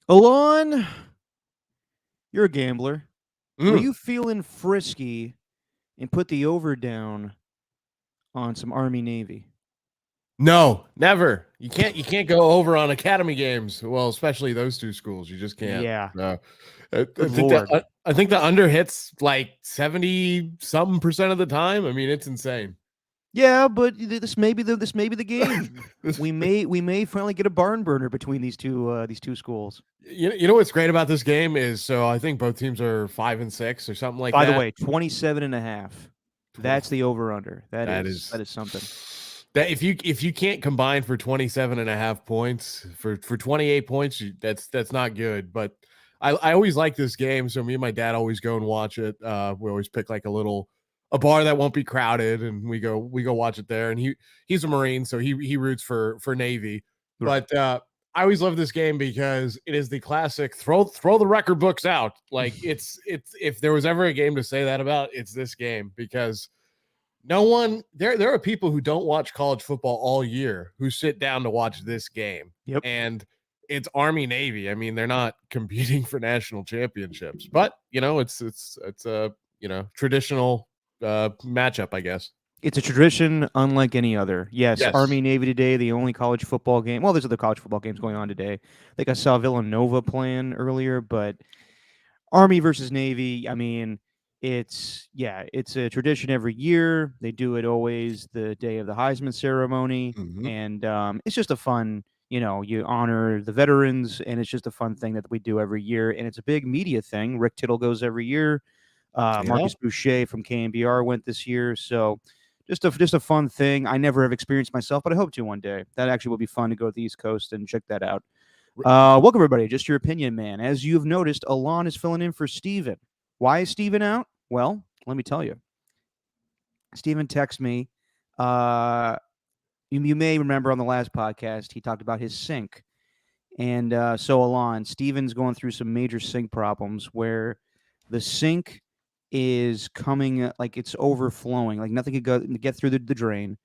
Alon, you're a gambler. Were Mm. you feeling frisky and put the over down on some Army Navy? No, never. You can't go over on academy games. Well, especially those two schools. You just can't. Yeah. I Good think that Lord. I think the under hits like 70 something percent of the time. I mean, it's insane. Yeah, but this may be the game. We may finally get a barn burner between these two schools. You know what's great about this game is so I think both teams are 5-6 or something like By the that. way, 27 and a half. That's the over under. That That is is that is something. that if you can't combine for 27 and a half points for 28 points, that's not good. But I always like this game. So me and my dad always go and watch it. We always pick like a bar that won't be crowded and we go watch it there. And he's a Marine, so he roots for Navy. Right. But I always love this game because it is the classic throw the record books out. Like it's if there was ever a game to say that about, it's this game because no one there are people who don't watch college football all year who sit down to watch this game. Yep. And it's Army Navy. I mean, they're not competing for national championships, but it's a traditional matchup, I guess. It's a tradition unlike any other. Yes, Yes. Army Navy today, the only college football game. Well, there's other college football games going on today. I think I saw Villanova playing earlier, but Army versus Navy, I mean, it's a tradition every year. They do it always the day of the Heisman ceremony, Mhm. and it's just a fun. You honor the veterans, and it's just a fun thing that we do every year, and it's a big media thing. Rick Tittle goes every year. Yeah. Marcus Boucher from KNBR went this year, so just a fun thing. I never have experienced myself, but I hope to one day. That actually will be fun to go to the East Coast and check that out. Welcome everybody. Just your opinion, man. As you've noticed, Alon is filling in for Steven. Why is Steven out? Well, let me tell you. Steven texted me. Uh, you may remember on the last podcast he talked about his sink, and so Alon, Steven's going through some major sink problems where the sink is coming like it's overflowing, like nothing could get through the drain,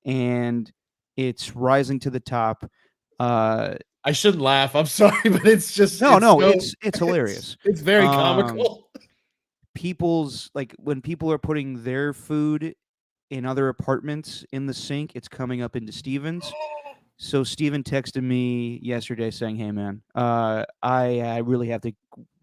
and it's rising to the top. Uh, I shouldn't laugh. I'm sorry, but no, it's no, so it's hilarious. it's very Um, comical. people's like when people are putting their food in other apartments in the sink, it's coming up into Steven's. So Steven texted me yesterday saying, "Hey man, I really have to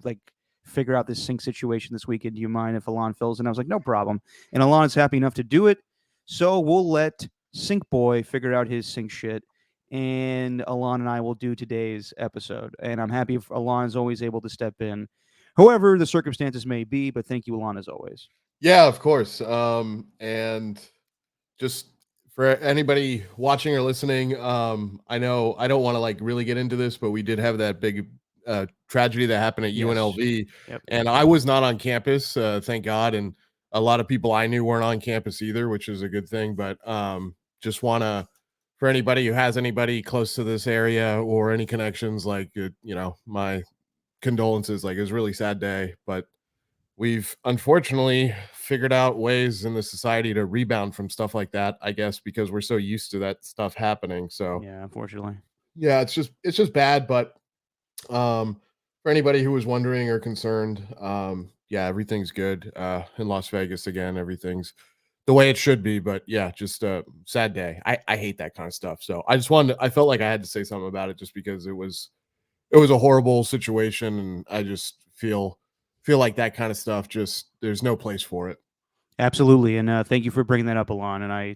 like figure out this sink situation this weekend. Do you mind if Alon fills?" And I was like, "No problem." And Alon's happy enough to do it, so we'll let Sink Boy figure out his sink shit, and Alon and I will do today's episode. And I'm happy if Alon is always able to step in, however the circumstances may be. But thank you, Alon, as always. Yeah, of course. And just for anybody watching or listening, I know I don't want to like really get into this, but we did have that big tragedy that happened at Yes. UNLV, Yep. and I was not on campus, thank God, and a lot of people I knew weren't on campus either, which is a good thing. But just want to for anybody who has anybody close to this area or any connections, like my condolences. Like it was a really sad day, but we've unfortunately figured out ways in the society to rebound from stuff like that, I guess, because we're so used to that stuff happening. So Yeah, unfortunately. yeah, it's just bad. But for anybody who was wondering or concerned, yeah, everything's good in Las Vegas again. Everything's the way it should be. But yeah, just a sad day. I hate that kind of stuff. So I felt like I had to say something about it just because it was a horrible situation, and I just feel like that kind of stuff just there's no place for it. Absolutely, and thank you for bringing that up, Alon. And I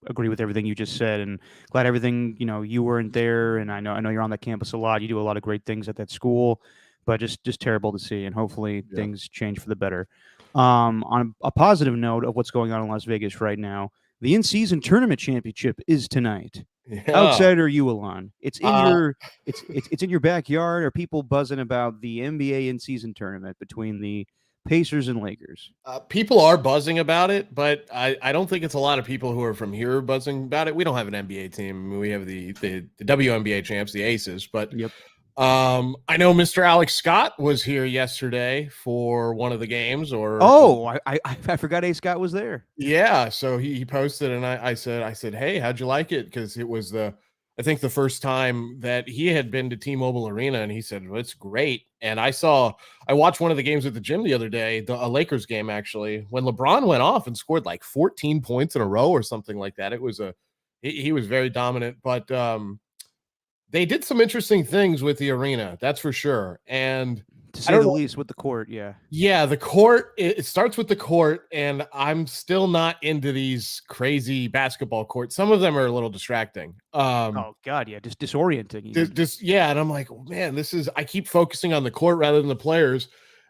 agree with everything you just said, and glad everything you weren't there. And I know you're on that campus a lot. You do a lot of great things at that school, but just terrible to see. And hopefully Yeah. things change for the better. On a positive note of what's going on in Las Vegas right now, the in-season tournament championship is tonight. How Yeah. excited are you, Alon? It's in Uh, your it's in your backyard. Are people buzzing about the NBA in-season tournament between the Pacers and Lakers? People are buzzing about it, but I don't think it's a lot of people who are from here buzzing about it. We don't have an NBA team. I mean, we have the WNBA champs, the Aces, but Yep. I know Mr. Alex Scott was here yesterday for one of the games, or Oh, I forgot A. Scott was there. yeah, so he posted, and I said, hey, how'd you like it? Because it was I think the first time that he had been to T-Mobile Arena, and he said, well, it's great. And I watched one of the games at the gym the other day, a Lakers game, actually, when LeBron went off and scored like 14 points in a row or something like that. He was very dominant, but they did some interesting things with the arena. That's for sure. And to say the least, with the court. Yeah, the court, it starts with the court, and I'm still not into these crazy basketball courts. Some of them are a little distracting. Oh God, yeah, just disorienting. Yeah, and I'm like, oh, man, I keep focusing on the court rather than the players.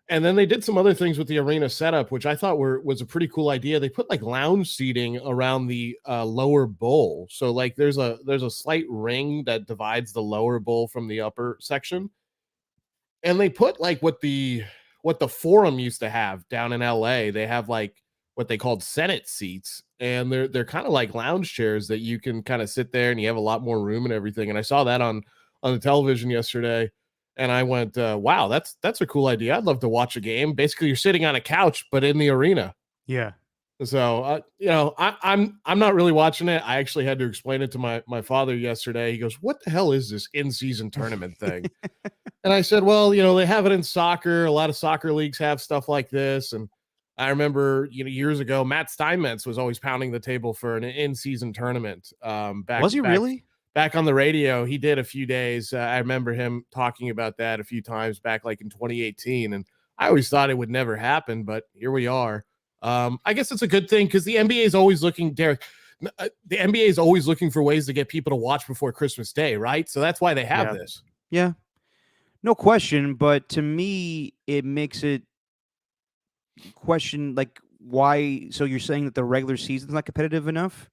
And then they did some other things with the arena setup, which I thought was a pretty cool idea. They put like lounge seating around the lower bowl, so like there's a slight ring that divides the lower bowl from the upper section. And they put like what the Forum used to have down in LA. They have like what they called Senate seats, and they're kind of like lounge chairs that you can kind of sit there, and you have a lot more room and everything. And I saw that on the television yesterday, and I went, wow, that's a cool idea. I'd love to watch a game. Basically, you're sitting on a couch but in the arena. Yeah. So I'm not really watching it. I actually had to explain it to my father yesterday. He goes, "What the hell is this in-season tournament thing?" And I said, "Well, they have it in soccer. A lot of soccer leagues have stuff like this." And I remember, years ago, Matt Steinmetz was always pounding the table for an in-season tournament. Was he really? Back on the radio? He did a few days. I remember him talking about that a few times back, like in 2018. And I always thought it would never happen, but here we are. I guess it's a good thing because the NBA is always looking, Derek. The NBA is always looking for ways to get people to watch before Christmas Day, right? So that's why they have this. Yeah, no question. But to me, it makes it question like why. So you're saying that the regular season's not competitive enough?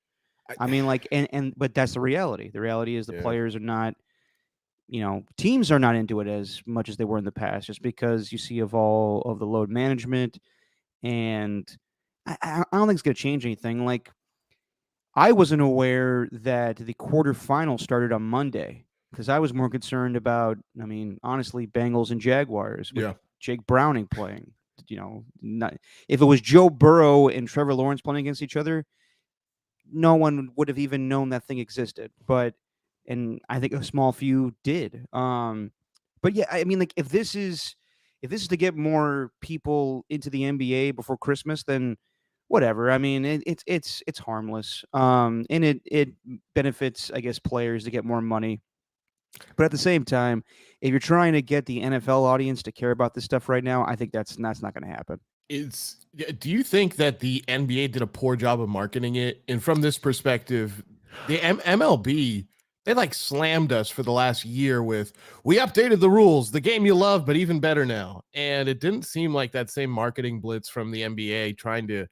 I mean, like, but that's the reality. The reality is the players are not. Teams are not into it as much as they were in the past, just because you see of all of the load management. And I don't think it's going to change anything. Like, I wasn't aware that the quarterfinal started on Monday because I was more concerned about, honestly, Bengals and Jaguars with Jake Browning playing. If it was Joe Burrow and Trevor Lawrence playing against each other, no one would have even known that thing existed. And I think a small few did. But yeah, like if this is to get more people into the NBA before Christmas, then whatever. It's harmless. And it benefits, I guess, players to get more money. But at the same time, if you're trying to get the NFL audience to care about this stuff right now, I think that's not going to happen. Do you think that the NBA did a poor job of marketing it? And from this perspective, the MLB, they like slammed us for the last year with, we updated the rules, the game you love, but even better now. And it didn't seem like that same marketing blitz from the NBA trying to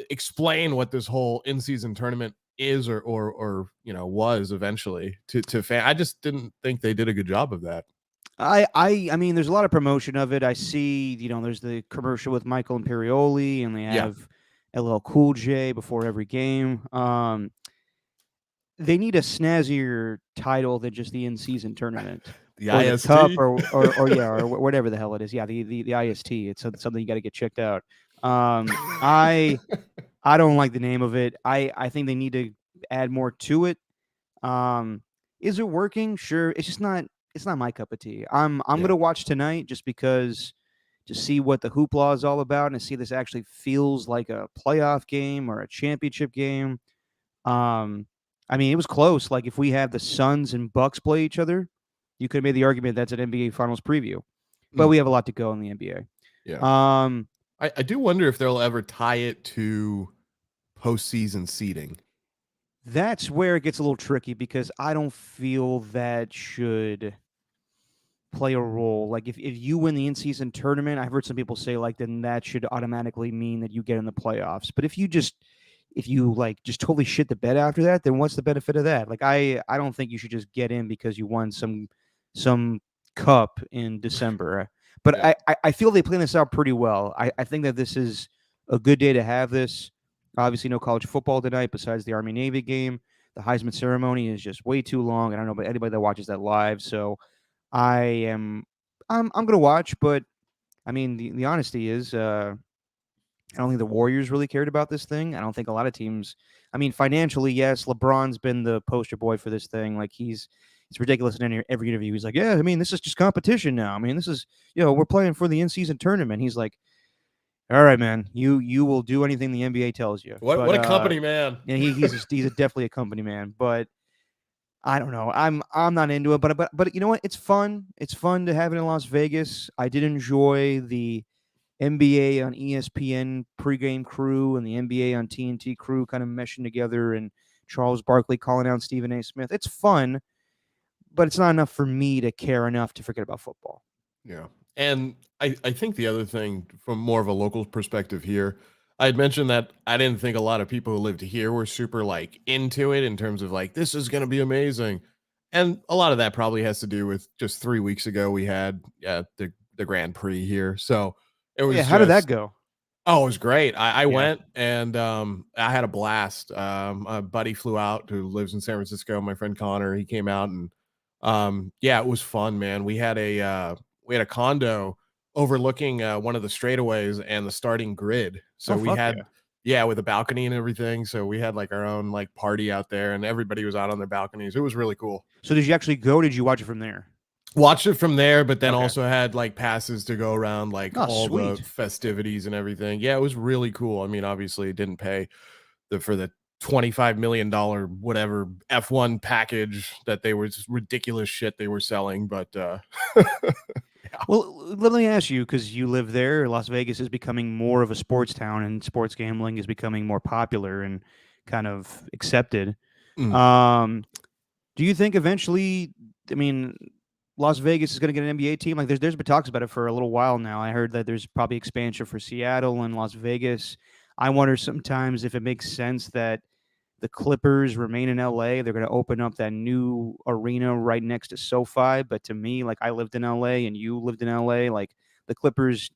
explain what this whole in-season tournament is or was eventually to fan. I just didn't think they did a good job of that. I mean, there's a lot of promotion of it. I see, there's the commercial with Michael Imperioli, and they have LL Cool J before every game. They need a snazzier title than just the in-season tournament, the IST, the Cup, or whatever the hell it is. Yeah, the IST. It's something you got to get checked out. I don't like the name of it. I think they need to add more to it. Is it working? Sure. It's just not. It's not my cup of tea. I'm gonna watch tonight just because to see what the hoopla is all about and to see if this actually feels like a playoff game or a championship game. It was close. Like if we had the Suns and Bucks play each other, you could have made the argument that's an NBA Finals preview. But we have a lot to go in the NBA. Yeah. I do wonder if they'll ever tie it to postseason seeding. That's where it gets a little tricky because I don't feel that should play a role. Like if you win the in-season tournament, I've heard some people say like then that should automatically mean that you get in the playoffs. But if you just totally shit the bed after that, then what's the benefit of that? Like I don't think you should just get in because you won some cup in December. But I feel they plan this out pretty well. I think that this is a good day to have this. Obviously, no college football tonight besides the Army-Navy game. The Heisman ceremony is just way too long. I don't know about anybody that watches that live. So I'm going to watch. But, the honesty is I don't think the Warriors really cared about this thing. I don't think a lot of teams. I mean, financially, yes, LeBron's been the poster boy for this thing. Like it's ridiculous in every interview. He's like, yeah, I mean, this is just competition now. I mean, this is we're playing for the in-season tournament. He's like, all right, man, you will do anything the NBA tells you. But What a company man. and he's definitely a company man. But I don't know. I'm not into it. But you know what? It's fun. It's fun to have it in Las Vegas. I did enjoy the NBA on ESPN pregame crew and the NBA on TNT crew kind of meshing together, and Charles Barkley calling out Stephen A. Smith. It's fun, but it's not enough for me to care enough to forget about football. Yeah. And I think the other thing from more of a local perspective here, I had mentioned that I didn't think a lot of people who lived here were super like into it in terms of like, this is going to be amazing. And a lot of that probably has to do with just 3 weeks ago, we had the Grand Prix here. So it Oh yeah, was how did that just, go? oh, it was great. I Yeah. went and I had a blast. A buddy flew out who lives in San Francisco. My friend Connor, he came out and yeah, it was fun, man. We had a condo overlooking one of the straightaways and the starting grid. So Oh we fuck had yeah. yeah, with a balcony and everything. So we had like our own like party out there and everybody was out on their balconies. It was really cool. So did you actually go? Or did you watch it from there? Watched it from there, but then Okay. also had like passes to go around like Oh all the sweet. festivities and everything. Yeah, it was really cool. I mean, obviously it didn't pay for the $25 million whatever F1 package that they were just ridiculous shit they were selling, but Well, let me ask you, because you live there. Las Vegas is becoming more of a sports town, and sports gambling is becoming more popular and kind of accepted. mm, Um, do you think eventually? I mean, Las Vegas is going to get an NBA team. Like there's been talks about it for a little while now. I heard that there's probably expansion for Seattle and Las Vegas. I wonder sometimes if it makes sense that the Clippers remain in LA. They're going to open up that new arena right next to SoFi. But to me, like I lived in LA and you lived in LA, like the Clippers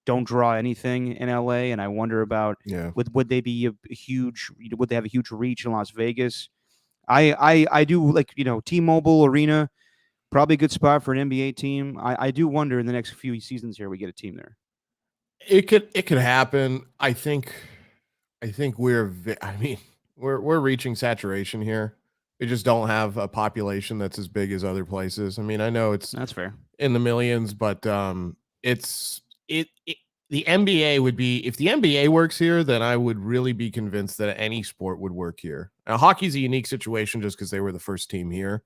don't draw anything in LA, and I wonder about yeah. would they be a huge? Would they have a huge reach in Las Vegas? I do like T-Mobile Arena, probably a good spot for an NBA team. I do wonder in the next few seasons here we get a team there. It could happen. I think I mean, we're reaching saturation here. We just don't have a population that's as big as other places. I mean, I know it's That's fair. in the millions, but it's it the NBA would be if the NBA works here, then I would really be convinced that any sport would work here. Now, hockey's a unique situation just because they were the first team here,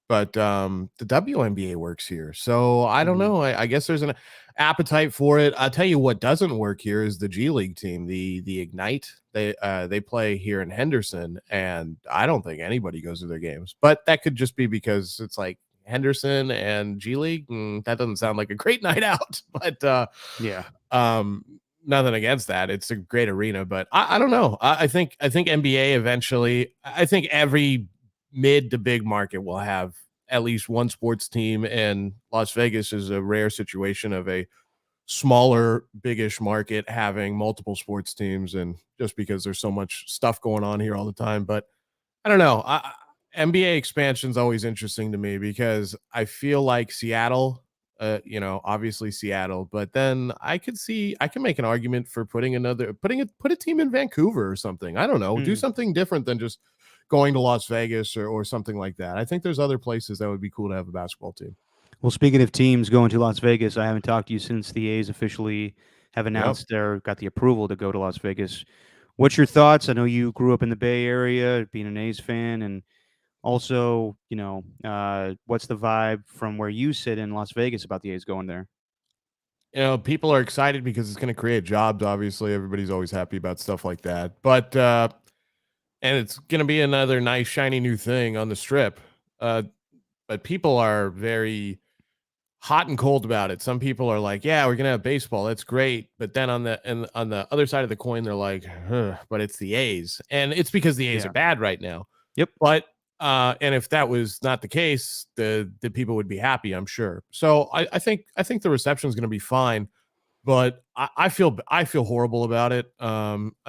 but the WNBA works here. So I don't Mhm. know. I guess there's an appetite for it. I'll tell you what doesn't work here is the G League team, the Ignite. They play here in Henderson, and I don't think anybody goes to their games. But that could just be because it's like Henderson and G League. That doesn't sound like a great night out. But Yeah. um, nothing against that. It's a great arena, but I don't know. I think NBA eventually. I think every mid to big market will have at least one sports team, and Las Vegas is a rare situation of a smaller, biggish market having multiple sports teams, and just because there's so much stuff going on here all the time. But I don't know. NBA expansion is always interesting to me because I feel like Seattle, obviously Seattle, but then I can make an argument for put a team in Vancouver or something. I don't know, do Hmm. something different than just going to Las Vegas or something like that. I think there's other places that would be cool to have a basketball team. Well, speaking of teams going to Las Vegas, I haven't talked to you since the A's officially have Yep. announced or got the approval to go to Las Vegas. What's your thoughts? I know you grew up in the Bay Area, being an A's fan, and also, what's the vibe from where you sit in Las Vegas about the A's going there? People are excited because it's going to create jobs. Obviously, everybody's always happy about stuff like that. But and it's going to be another nice shiny new thing on the strip. Uh, but people are very hot and cold about it. Some people are like, "Yeah, we're gonna have baseball. That's great." But then on the other side of the coin, they're like, "But it's the A's," and it's because the A's are Yeah. bad right now. Yep. But and if that was not the case, the people would be happy, I'm sure. So I think the reception is going to be fine. But I feel horrible about it.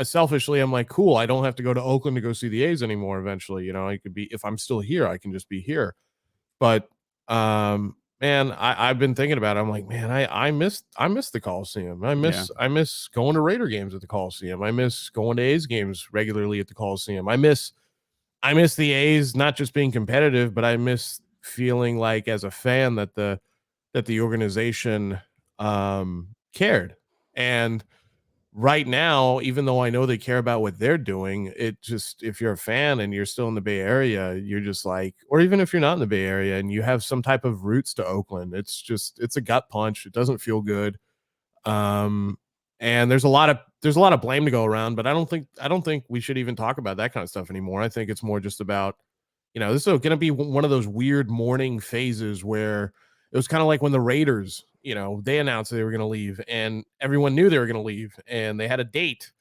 Selfishly, I'm like, cool. I don't have to go to Oakland to go see the A's anymore. Eventually, I could be if I'm still here, I can just be here. But Man, I've been thinking about it. I'm like, man, I miss the Coliseum. Yeah. I miss going to Raider games at the Coliseum. I miss going to A's games regularly at the Coliseum. I miss the A's not just being competitive, but I miss feeling like as a fan that the organization cared. And right now, even though I know they care about what they're doing, it just, if you're a fan and you're still in the Bay Area, you're just like, or even if you're not in the Bay Area and you have some type of roots to Oakland, it's a gut punch. It doesn't feel good. Um, and there's a lot of blame to go around, but I don't think we should even talk about that kind of stuff anymore. I think it's more just about, this is going to be one of those weird mourning phases where it was kind of like when the Raiders, they announced they were going to leave and everyone knew they were going to leave and they had a date,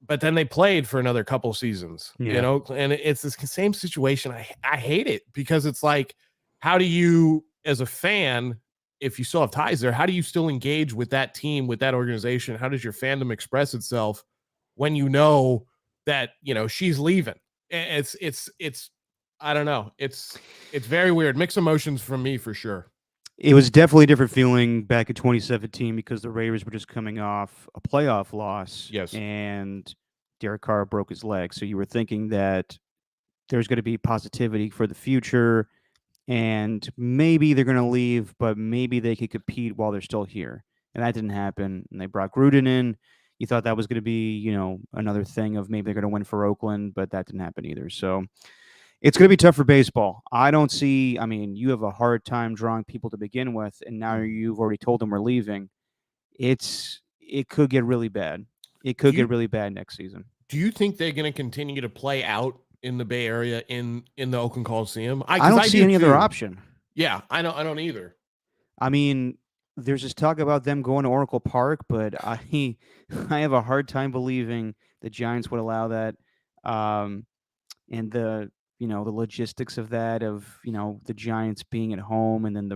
but then they played for another couple seasons, Yeah. and it's this same situation. I hate it because it's like, how do you, as a fan, if you still have ties there, how do you still engage with that team, with that organization? How does your fandom express itself when you know that, she's leaving? It's I don't know. It's very weird. Mixed emotions from me for sure. It was definitely a different feeling back in 2017 because the Raiders were just coming off a playoff loss Yes. and Derek Carr broke his leg. So you were thinking that there's going to be positivity for the future and maybe they're going to leave, but maybe they could compete while they're still here. And that didn't happen. And they brought Gruden in. You thought that was going to be, another thing of maybe they're going to win for Oakland, but that didn't happen either. So it's going to be tough for baseball. I don't see. I mean, you have a hard time drawing people to begin with, and now you've already told them we're leaving. It could get really bad. It Do could get you really bad next season. do you think they're going to continue to play out in the Bay Area in the Oakland Coliseum? I I Because don't I see do any other too. option. Yeah, I don't either. I mean, there's this talk about them going to Oracle Park, but I I have a hard time believing the Giants would allow that. Um, and the logistics of that of the Giants being at home and then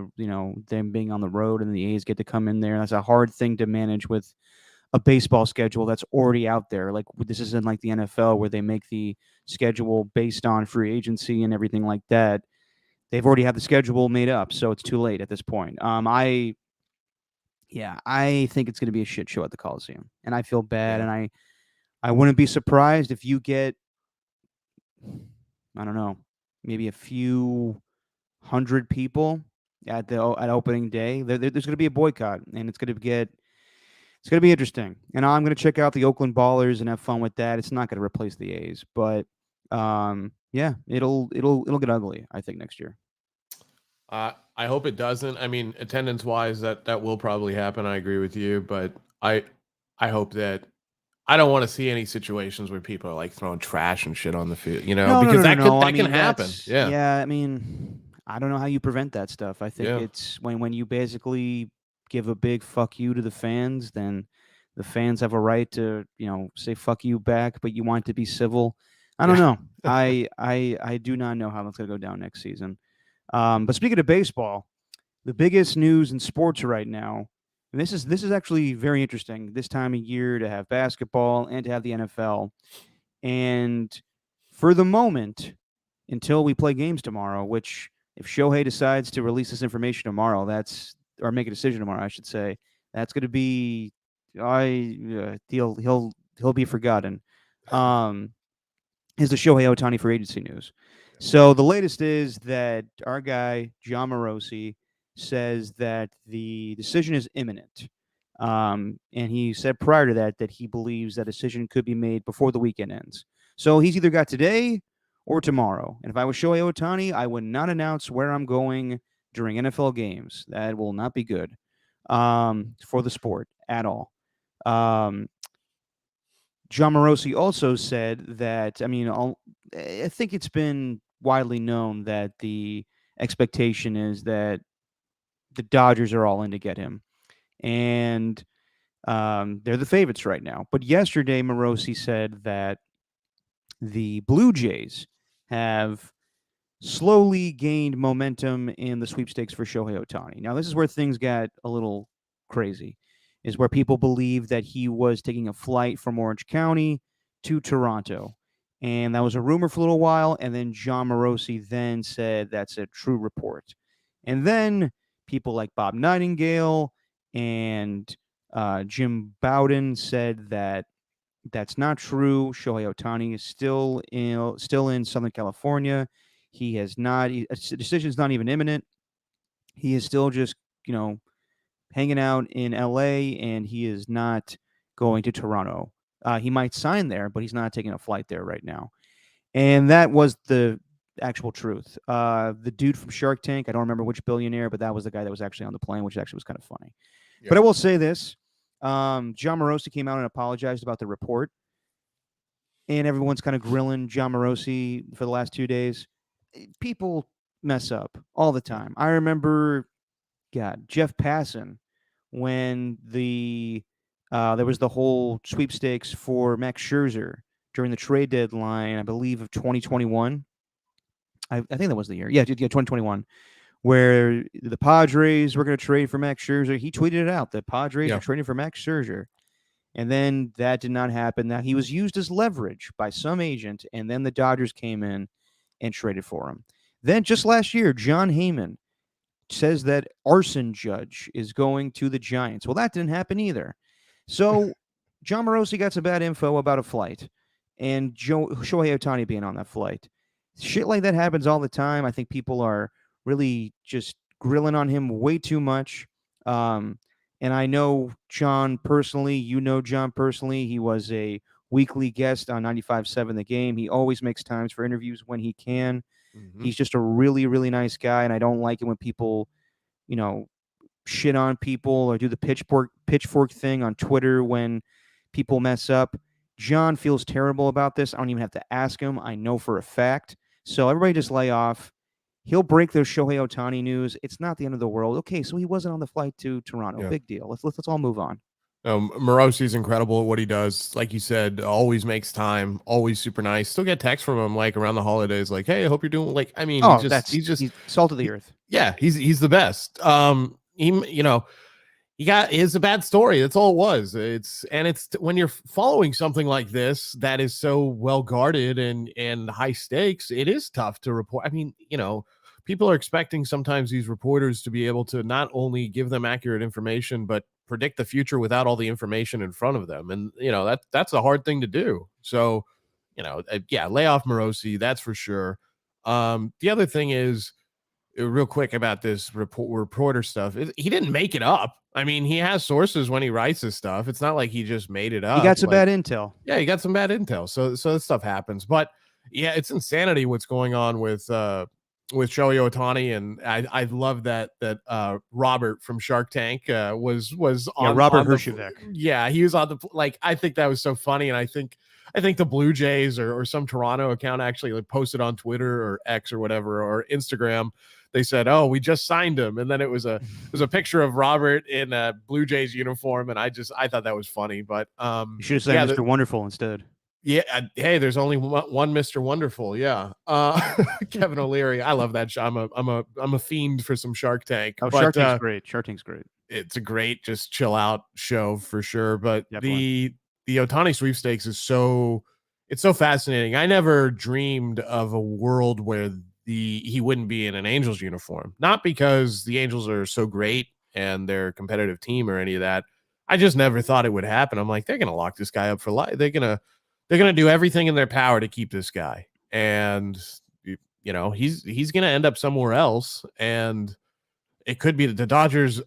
them being on the road and the A's get to come in there. That's a hard thing to manage with a baseball schedule that's already out there. Like this isn't like the NFL where they make the schedule based on free agency and everything like that. They've already had the schedule made up, so it's too late at this point. I think it's going to be a shit show at the Coliseum, and I feel bad, Yeah. and I wouldn't be surprised if you get, I don't know, maybe a few hundred people at opening day. There's going to be a boycott, and it's going to be interesting. And I'm going to check out the Oakland Ballers and have fun with that. It's not going to replace the A's, but yeah, it'll get ugly. I think next year. I hope it doesn't. I mean, attendance wise, that will probably happen. I agree with you, but I I hope that I don't want to see any situations where people are like throwing trash and shit on the field, No, no, because no, no, that could no. I that can mean, happen. that's Yeah. yeah. I mean, I don't know how you prevent that stuff. I think Yeah. it's when you basically give a big fuck you to the fans, then the fans have a right to say fuck you back, but you want it to be civil. I don't Yeah. know. I do not know how that's gonna go down next season. But speaking of baseball, the biggest news in sports right now, and this is actually very interesting this time of year to have basketball and to have the NFL. And for the moment, until we play games tomorrow, which if Shohei decides to release this information tomorrow, or make a decision tomorrow, I should say, that's going to be, he'll be forgotten. Um, is the Shohei Ohtani for agency news. So the latest is that our guy John Morosi says that the decision is imminent. And he said prior to that he believes that decision could be made before the weekend ends. So he's either got today or tomorrow. And if I was Shohei Ohtani, I would not announce where I'm going during NFL games. That will not be good for the sport at all. Um, John Morosi also said that, I mean, I think it's been widely known that the expectation is that the Dodgers are all in to get him. And they're the favorites right now. But yesterday, Morosi said that the Blue Jays have slowly gained momentum in the sweepstakes for Shohei Ohtani. Now, this is where things got a little crazy, is where people believe that he was taking a flight from Orange County to Toronto. And that was a rumor for a little while. And then John Morosi then said that's a true report. And then people like Bob Nightingale and Jim Bowden said that that's not true. Shohei Ohtani is still in Southern California. He has not. A decision is not even imminent. He is still just hanging out in L.A. and he is not going to Toronto. He might sign there, but he's not taking a flight there right now. And that was the actual truth. The dude from Shark Tank, I don't remember which billionaire, but that was the guy that was actually on the plane, which actually was kind of funny. Yep. But I will say this. John Morosi came out and apologized about the report. And everyone's kind of grilling John Morosi for the last 2 days. People mess up all the time. I remember, Jeff Passan, when there was the whole sweepstakes for Max Scherzer during the trade deadline, I believe, of 2021. I think that was the year. Yeah, 2021, where the Padres were going to trade for Max Scherzer. He tweeted it out. The Padres are trading for Max Scherzer. And then that did not happen. Now, he was used as leverage by some agent, and then the Dodgers came in and traded for him. Then just last year, John Heyman says that Arson Judge is going to the Giants. Well, that didn't happen either. So John Morosi got some bad info about a flight, and Shohei Ohtani being on that flight. Shit like that happens all the time. I think people are really just grilling on him way too much. And I know John personally. You know John personally. He was a weekly guest on 95.7 The Game. He always makes times for interviews when he can. Mm-hmm. He's just a really, really nice guy, and I don't like it when people, shit on people or do the pitchfork thing on Twitter when people mess up. John feels terrible about this. I don't even have to ask him. I know for a fact. So everybody just lay off. He'll break those Shohei Ohtani news. It's not the end of the world. Okay, so he wasn't on the flight to Toronto. Yeah. Big deal. Let's all move on. Morosi's incredible at what he does. Like you said, always makes time, always super nice. Still get texts from him like around the holidays, like, "Hey, I hope you're doing." Like, I mean, he's salt of the earth. Yeah, he's the best. He is a bad story. That's all it was. It's when you're following something like this that is so well guarded and high stakes, it is tough to report. I mean, people are expecting sometimes these reporters to be able to not only give them accurate information, but predict the future without all the information in front of them. And, that's a hard thing to do. So, lay off Morosi, that's for sure. The other thing is, real quick about this reporter stuff, he didn't make it up. I mean, he has sources when he writes his stuff. It's not like he just made it up. He got some bad intel. Yeah, he got some bad intel. So that stuff happens. But yeah, it's insanity what's going on with Shohei Ohtani, and I love that Robert from Shark Tank was on Robert Herjavec. Yeah, he was on the I think that was so funny, and I think the Blue Jays or some Toronto account actually posted on Twitter or X or whatever or Instagram. They said, "Oh, we just signed him," and then it was a picture of Robert in a Blue Jays uniform, and I thought that was funny. But you should have said Mr. Wonderful instead. Yeah, hey, there's only one Mr. Wonderful. Yeah, Kevin O'Leary. I love that show. I'm a fiend for some Shark Tank. Oh, Shark Tank's great. Shark Tank's great. It's a great, just chill out show for sure. But Definitely. the Ohtani sweepstakes is so fascinating. I never dreamed of a world where he wouldn't be in an Angels uniform. Not because the Angels are so great and they're a competitive team or any of that. I just never thought it would happen. I'm like, they're gonna lock this guy up for life. They're gonna do everything in their power to keep this guy, and he's gonna end up somewhere else, and it could be the Dodgers.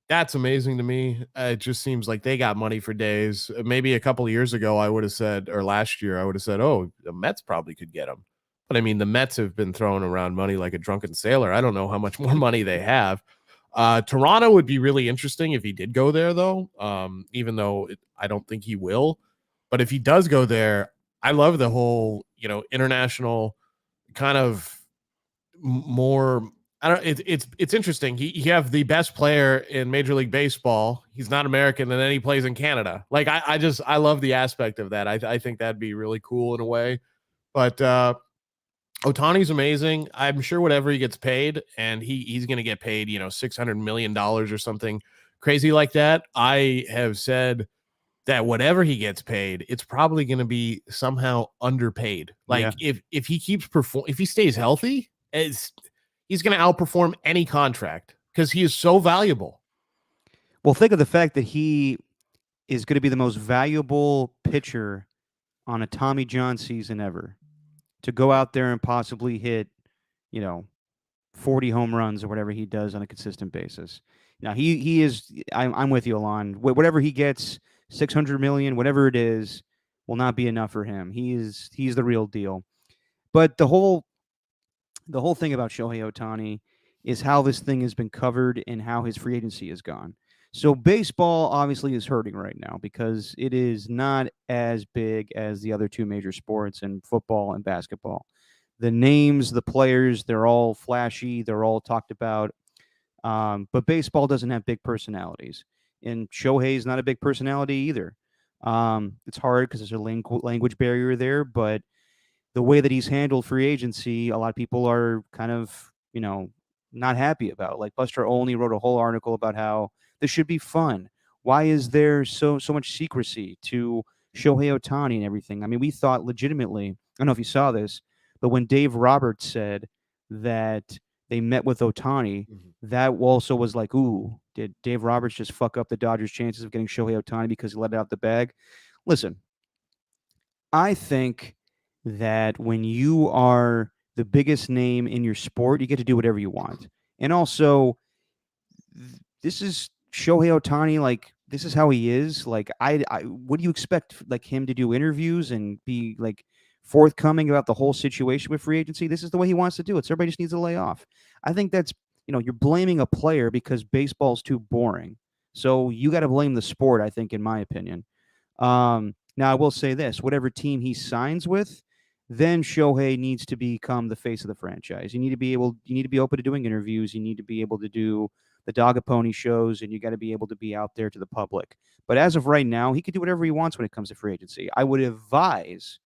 That's amazing to me. It just seems like they got money for days. Maybe a couple of years ago, I would have said, or last year, I would have said, "Oh, the Mets probably could get him." But I mean, the Mets have been throwing around money like a drunken sailor. I don't know how much more money they have. Toronto would be really interesting if he did go there, though. Even though I don't think he will. But if he does go there, I love the whole, international kind of more. I don't. It's interesting. You have the best player in Major League Baseball. He's not American, and then he plays in Canada. Like I love the aspect of that. I think that'd be really cool in a way. But Ohtani's amazing. I'm sure whatever he gets paid, and he's going to get paid, $600 million or something crazy like that. I have said that whatever he gets paid, it's probably going to be somehow underpaid. Like if he keeps if he stays healthy, he's going to outperform any contract. because he is so valuable. Well, think of the fact that he is going to be the most valuable pitcher on a Tommy John season ever to go out there and possibly hit, you know, 40 home runs or whatever he does on a consistent basis. Now he is. I'm with you, Alon. Whatever he gets, 600 million, whatever it is, will not be enough for him. He's the real deal. But the whole thing about Shohei Ohtani is how this thing has been covered and how his free agency has gone. So baseball obviously is hurting right now because it is not as big as the other two major sports in football and basketball. The names, the players, they're all flashy, they're all talked about. But baseball doesn't have big personalities. And Shohei's not a big personality either. It's hard because there's a language barrier there, but the way that he's handled free agency, a lot of people are kind of, not happy about. Like Buster Olney wrote a whole article about how this should be fun. Why is there so much secrecy to Shohei Ohtani and everything? I mean, we thought legitimately, I don't know if you saw this, but when Dave Roberts said that they met with Ohtani, that also was like, ooh, did Dave Roberts just fuck up the Dodgers' chances of getting Shohei Ohtani because he let it out the bag? Listen, I think that when you are the biggest name in your sport, you get to do whatever you want. And also, this is Shohei Ohtani. Like, this is how he is. Like, what do you expect? Like him to do interviews and be like forthcoming about the whole situation with free agency? This is the way he wants to do it. So everybody just needs to lay off. I think that's you're blaming a player because baseball's too boring. So you got to blame the sport. I think, in my opinion. Now, I will say this: whatever team he signs with, then Shohei needs to become the face of the franchise. You need to be open to doing interviews. You need to be able to do the dog and pony shows, and you got to be able to be out there to the public. But as of right now, he can do whatever he wants when it comes to free agency. I would advise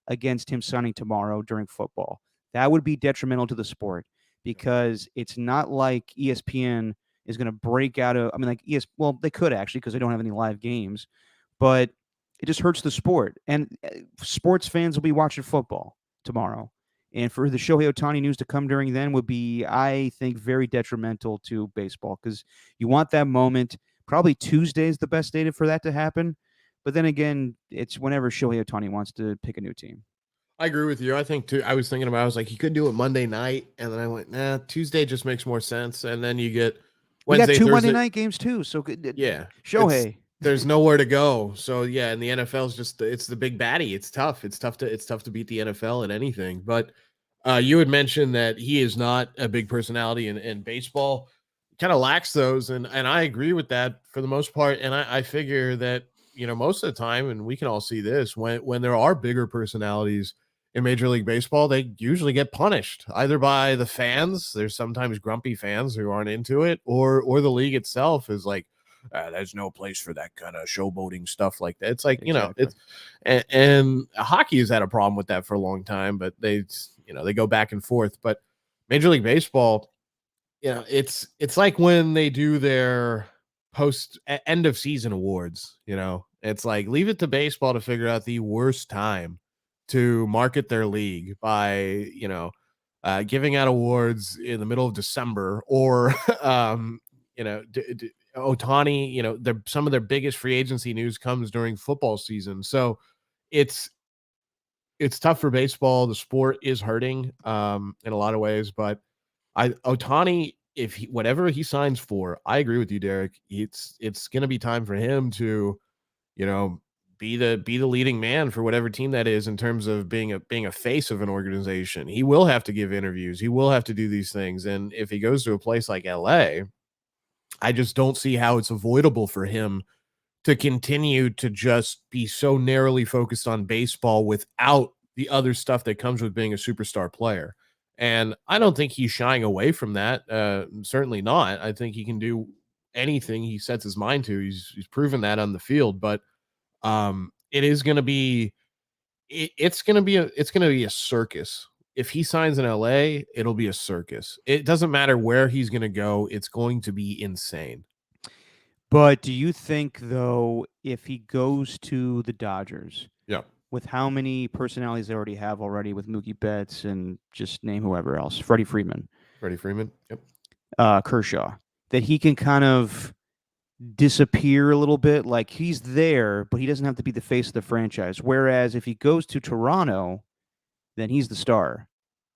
against him signing tomorrow during football. That would be detrimental to the sport because it's not like ESPN is going to break out of. I mean, like well, they could actually because they don't have any live games, but it just hurts the sport. And sports fans will be watching football tomorrow. And for the Shohei Ohtani news to come during then would be, I think, very detrimental to baseball because you want that moment. Probably Tuesday is the best day for that to happen. But then again, it's whenever Shohei Ohtani wants to pick a new team. I agree with you. I think too. I was thinking about. I was like, he could do it Monday night, and then I went, nah. Tuesday just makes more sense, and then you get We got Wednesday, two Monday Thursday. night games too. So Yeah, Shohei. there's nowhere to go. So yeah, and the NFL is just it's the big baddie. It's tough. It's tough to beat the NFL at anything. But you had mentioned that he is not a big personality in baseball. Kind of lacks those, and I agree with that for the most part. And I figure that most of the time, and we can all see this when there are bigger personalities in Major League Baseball, they usually get punished either by the fans. There's sometimes grumpy fans who aren't into it, or the league itself is like, there's no place for that kind of showboating stuff like that. It's like, Exactly. it's and hockey has had a problem with that for a long time, but they go back and forth. But Major League Baseball, it's like when they do their end of season awards, it's like leave it to baseball to figure out the worst time to market their league by, giving out awards in the middle of December or, Ohtani, some of their biggest free agency news comes during football season. So it's tough for baseball. The sport is hurting in a lot of ways, but Ohtani, if whatever he signs for, I agree with you, Derek. It's going to be time for him to, you know, be the leading man for whatever team that is in terms of being a face of an organization. He will have to give interviews. He will have to do these things. And if he goes to a place like LA, I just don't see how it's avoidable for him to continue to just be so narrowly focused on baseball without the other stuff that comes with being a superstar player. And I don't think he's shying away from that. Certainly not. I think he can do anything he sets his mind to. He's proven that on the field, but it is going to be it's going to be a circus. If he signs in LA, it'll be a circus. It doesn't matter where he's going to go. It's going to be insane. But do you think, though, if he goes to the Dodgers, Yeah. with how many personalities they already have already with Mookie Betts and just name whoever else, Freddie Freeman, Freddie Freeman. Yep. Kershaw, that he can kind of disappear a little bit. Like he's there, but he doesn't have to be the face of the franchise. Whereas if he goes to Toronto, then he's the star.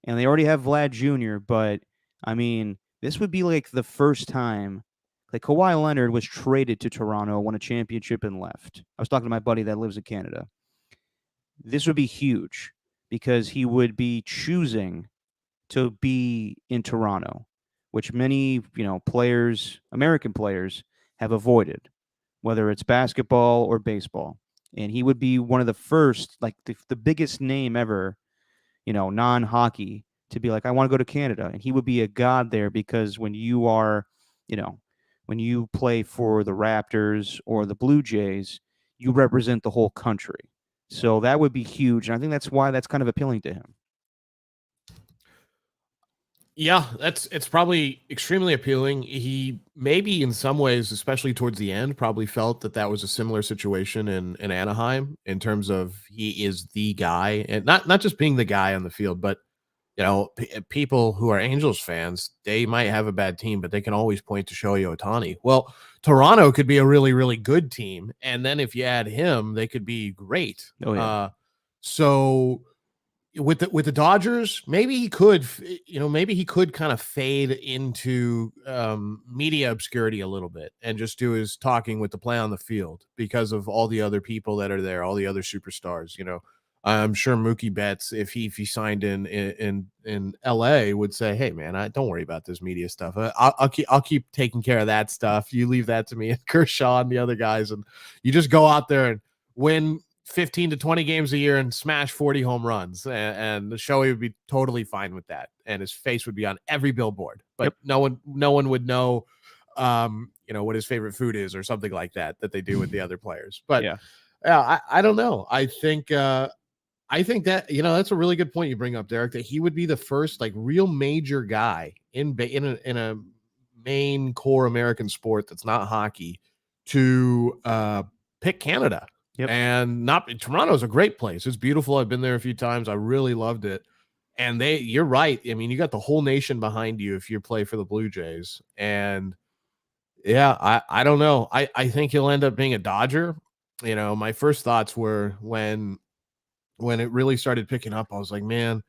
And they already have Vlad Jr., but I mean, this would be like the first time like Kawhi Leonard was traded to Toronto, won a championship and left. I was talking to my buddy that lives in Canada. This would be huge because he would be choosing to be in Toronto, which many, players, American players have avoided, whether it's basketball or baseball. And he would be one of the first, like the biggest name ever, non-hockey to be like, I want to go to Canada. And he would be a god there because when you are, you know, when you play for the Raptors or the Blue Jays, you represent the whole country. So that would be huge. And I think that's why that's kind of appealing to him. Yeah, it's probably extremely appealing. He maybe in some ways, especially towards the end, probably felt that was a similar situation in Anaheim in terms of he is the guy, and not just being the guy on the field, but people who are Angels fans, they might have a bad team, but they can always point to Shohei Ohtani. Well, Toronto could be a really, really good team, and then if you add him, they could be great. Oh yeah. So with the Dodgers, maybe he could, maybe he could kind of fade into media obscurity a little bit and just do his talking with the play on the field because of all the other people that are there, all the other superstars. I'm sure Mookie Betts, if he signed in LA, would say, "Hey man, don't worry about this media stuff. I'll keep taking care of that stuff. You leave that to me and Kershaw and the other guys, and you just go out there and win 15 to 20 games a year and smash 40 home runs." And the Shohei would be totally fine with that. And his face would be on every billboard, but Yep. no one would know, what his favorite food is or something like that they do with the other players. But Yeah. I don't know. I think that, that's a really good point you bring up, Derek, that he would be the first like real major guy in a main core American sport that's not hockey to pick Canada. Yep. And Toronto's a great place. It's beautiful. I've been there a few times. I really loved it. And you're right. I mean, you got the whole nation behind you if you play for the Blue Jays. And yeah, I don't know. I think he'll end up being a Dodger. My first thoughts were when it really started picking up, I was like, man,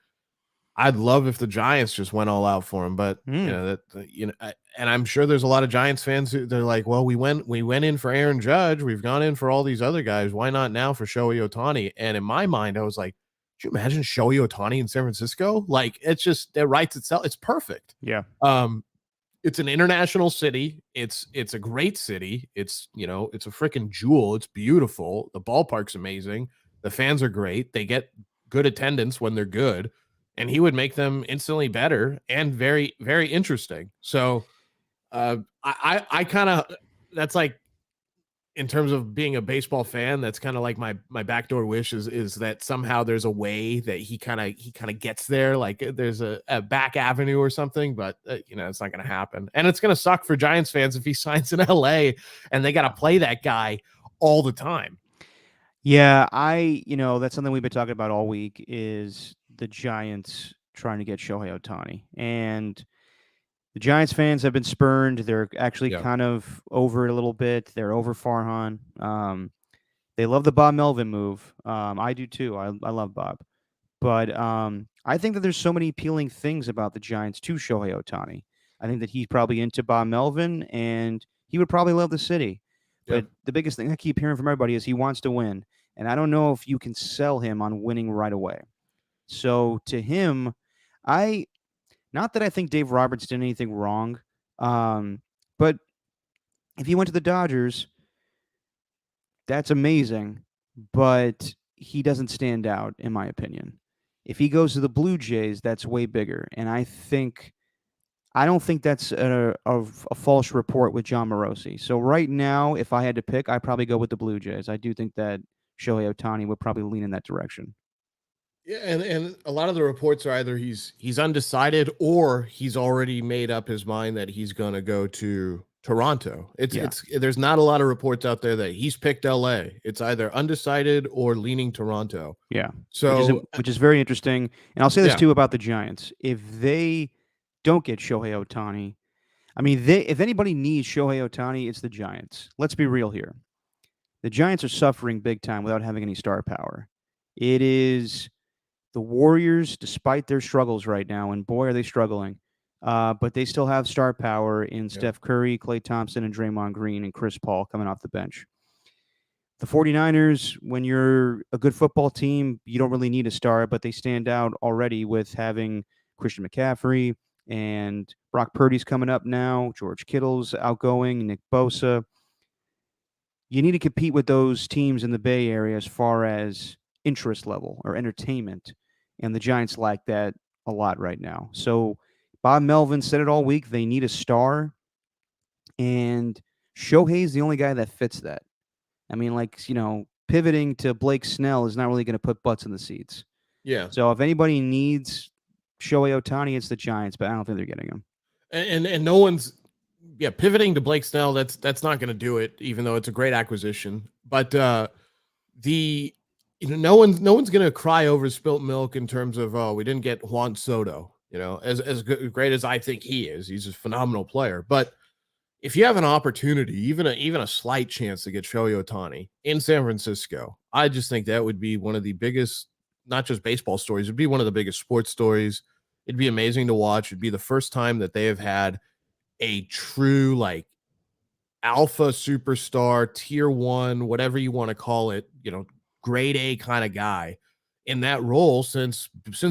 I'd love if the Giants just went all out for him. But and I'm sure there's a lot of Giants fans who they're like, well, we went in for Aaron Judge, we've gone in for all these other guys. Why not now for Shohei Ohtani? And in my mind, I was like, could you imagine Shohei Ohtani in San Francisco? Like, it writes itself. It's perfect. Yeah. It's an international city. It's a great city. It's it's a freaking jewel. It's beautiful. The ballpark's amazing. The fans are great. They get good attendance when they're good, and he would make them instantly better and very, very interesting. So I kind of, that's like, in terms of being a baseball fan, that's kind of like my backdoor wish is that somehow there's a way that he kind of gets there. Like there's a back avenue or something, but it's not going to happen. And it's going to suck for Giants fans if he signs in LA and they got to play that guy all the time. Yeah, that's something we've been talking about all week is the Giants trying to get Shohei Ohtani. And the Giants fans have been spurned. They're actually kind of over it a little bit. They're over Farhan. They love the Bob Melvin move. I do too. I love Bob. But I think that there's so many appealing things about the Giants to Shohei Ohtani. I think that he's probably into Bob Melvin, and he would probably love the city. But the biggest thing I keep hearing from everybody is he wants to win. And I don't know if you can sell him on winning right away. So to him, not that I think Dave Roberts did anything wrong, but if he went to the Dodgers, that's amazing, but he doesn't stand out, in my opinion. If he goes to the Blue Jays, that's way bigger. And I don't think that's a false report with John Morosi. So right now, if I had to pick, I'd probably go with the Blue Jays. I do think that Shohei Ohtani would probably lean in that direction. Yeah, and a lot of the reports are either he's undecided or he's already made up his mind that he's going to go to Toronto. There's not a lot of reports out there that he's picked LA. It's either undecided or leaning Toronto. Yeah. So which is very interesting. And I'll say this too about the Giants. If they don't get Shohei Ohtani, I mean, if anybody needs Shohei Ohtani, it's the Giants. Let's be real here. The Giants are suffering big time without having any star power. It is the Warriors, despite their struggles right now, and boy, are they struggling. But they still have star power in Yep. Steph Curry, Klay Thompson, and Draymond Green, and Chris Paul coming off the bench. The 49ers, when you're a good football team, you don't really need a star, but they stand out already with having Christian McCaffrey and Brock Purdy's coming up now. George Kittle's outgoing, Nick Bosa. You need to compete with those teams in the Bay Area as far as interest level or entertainment. And the Giants lack that a lot right now. So Bob Melvin said it all week. They need a star. And Shohei's the only guy that fits that. I mean, like, pivoting to Blake Snell is not really going to put butts in the seats. Yeah. So if anybody needs Shohei Ohtani, it's the Giants, but I don't think they're getting him. And no one's pivoting to Blake Snell. That's not going to do it, even though it's a great acquisition. But no one's going to cry over spilt milk in terms of, oh, we didn't get Juan Soto. As great as I think he is, he's a phenomenal player. But if you have an opportunity, even a slight chance to get Shohei Ohtani in San Francisco, I just think that would be one of the biggest, not just baseball stories, it'd be one of the biggest sports stories. It'd be amazing to watch. It'd be the first time that they have had a true like alpha superstar, tier one, whatever you want to call it, grade A kind of guy in that role since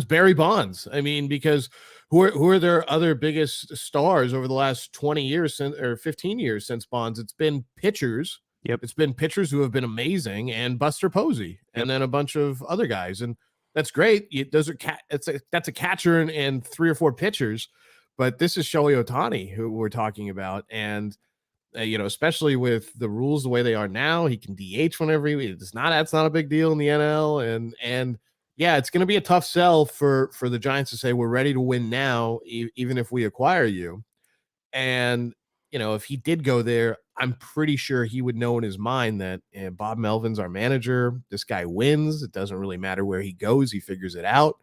Barry Bonds. I mean, because who are their other biggest stars over the last 20 years or 15 years since Bonds? It's been pitchers. Yep. It's been pitchers who have been amazing, and Buster Posey, and then a bunch of other guys. And that's great. That's a catcher and 3 or 4 pitchers, but this is Shohei Ohtani who we're talking about. And especially with the rules the way they are now, he can DH whenever that's not a big deal in the NL. And yeah, it's going to be a tough sell for the Giants to say we're ready to win now, even if we acquire you. And if he did go there, I'm pretty sure he would know in his mind that Bob Melvin's our manager. This guy wins. It doesn't really matter where he goes. He figures it out.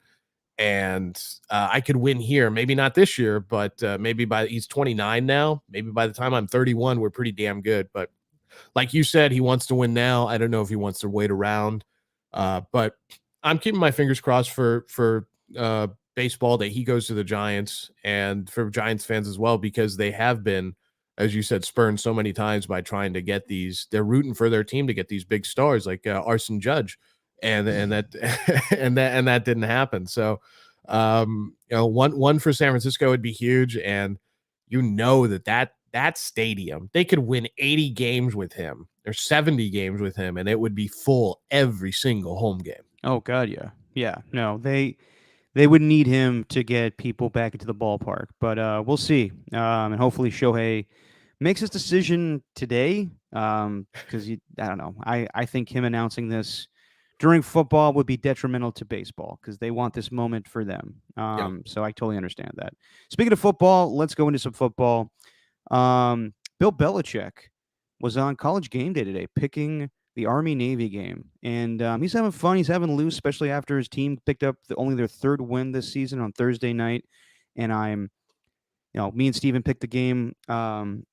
And I could win here. Maybe not this year, but maybe he's 29 now. Maybe by the time I'm 31, we're pretty damn good. But like you said, he wants to win now. I don't know if he wants to wait around. But I'm keeping my fingers crossed for baseball that he goes to the Giants, and for Giants fans as well, because they have been, as you said, spurned so many times by trying to get these. They're rooting for their team to get these big stars like Arson Judge. And that and that didn't happen. So one for San Francisco would be huge, and that stadium, they could win 80 games with him or 70 games with him, and it would be full every single home game. Oh God, yeah. No, they would need him to get people back into the ballpark, but we'll see. And hopefully Shohei makes his decision today. Because I don't know. I think him announcing this during football would be detrimental to baseball because they want this moment for them. So I totally understand that. Speaking of football, let's go into some football. Bill Belichick was on College Game Day today picking the Army-Navy game. And he's having fun. He's having loose, especially after his team picked up only their 3rd win this season on Thursday night. And me and Steven picked the game on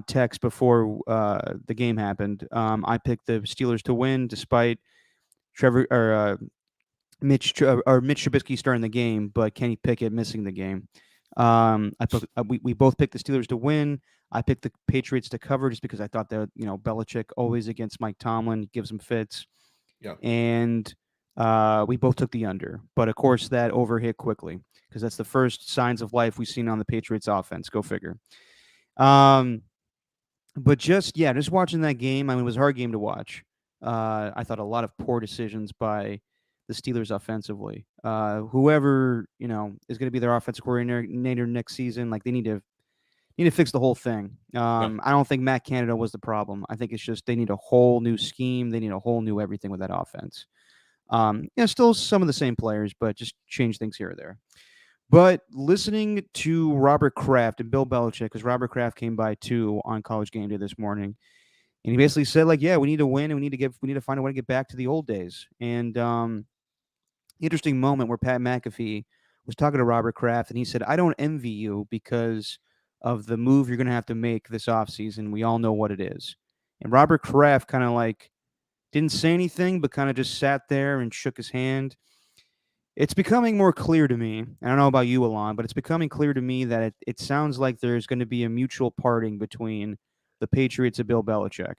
text before the game happened. I picked the Steelers to win despite Mitch Trubisky starting the game, but Kenny Pickett missing the game. We both picked the Steelers to win. I picked the Patriots to cover just because I thought that Belichick always against Mike Tomlin gives him fits. Yeah. And we both took the under, but of course that overhit quickly because that's the first signs of life we've seen on the Patriots offense. Go figure. But just watching that game, I mean, it was a hard game to watch. I thought a lot of poor decisions by the Steelers offensively. Whoever is going to be their offensive coordinator next season, like they need to fix the whole thing. I don't think Matt Canada was the problem. I think it's just they need a whole new scheme. They need a whole new everything with that offense. Still some of the same players, but just change things here or there. But listening to Robert Kraft and Bill Belichick, because Robert Kraft came by too on College Game Day this morning, and he basically said, like, we need to win, and we need to find a way to get back to the old days. And interesting moment where Pat McAfee was talking to Robert Kraft, and he said, "I don't envy you because of the move you're going to have to make this offseason. We all know what it is. And Robert Kraft kind of like didn't say anything, but kind of just sat there and shook his hand. It's becoming more clear to me. I don't know about you, Alon, but it's becoming clear to me that it sounds like there's going to be a mutual parting between the Patriots and Bill Belichick.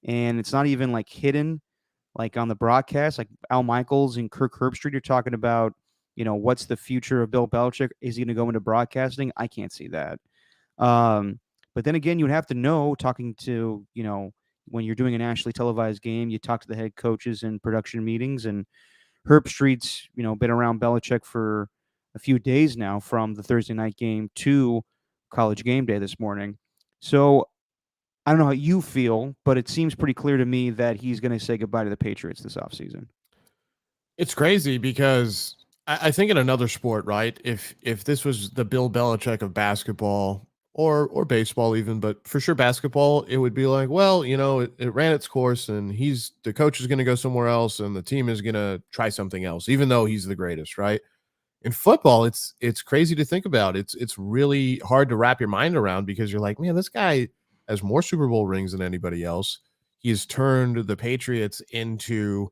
And it's not even like hidden, like on the broadcast, like Al Michaels and Kirk Herbstreit are talking about, what's the future of Bill Belichick? Is he going to go into broadcasting? I can't see that. Um, but then again, you would have to know, talking to, when you're doing a nationally televised game, you talk to the head coaches in production meetings, and Herb Street's, been around Belichick for a few days now, from the Thursday night game to college game day this morning. So I don't know how you feel, but it seems pretty clear to me that he's going to say goodbye to the Patriots this offseason. It's crazy because I think in another sport, right? If this was the Bill Belichick of basketball or baseball even, but for sure basketball, it would be like, well, it ran its course and the coach is going to go somewhere else and the team is going to try something else, even though he's the greatest, right? In football, it's crazy to think about. It's really hard to wrap your mind around because you're like, man, this guy has more Super Bowl rings than anybody else. He's turned the Patriots into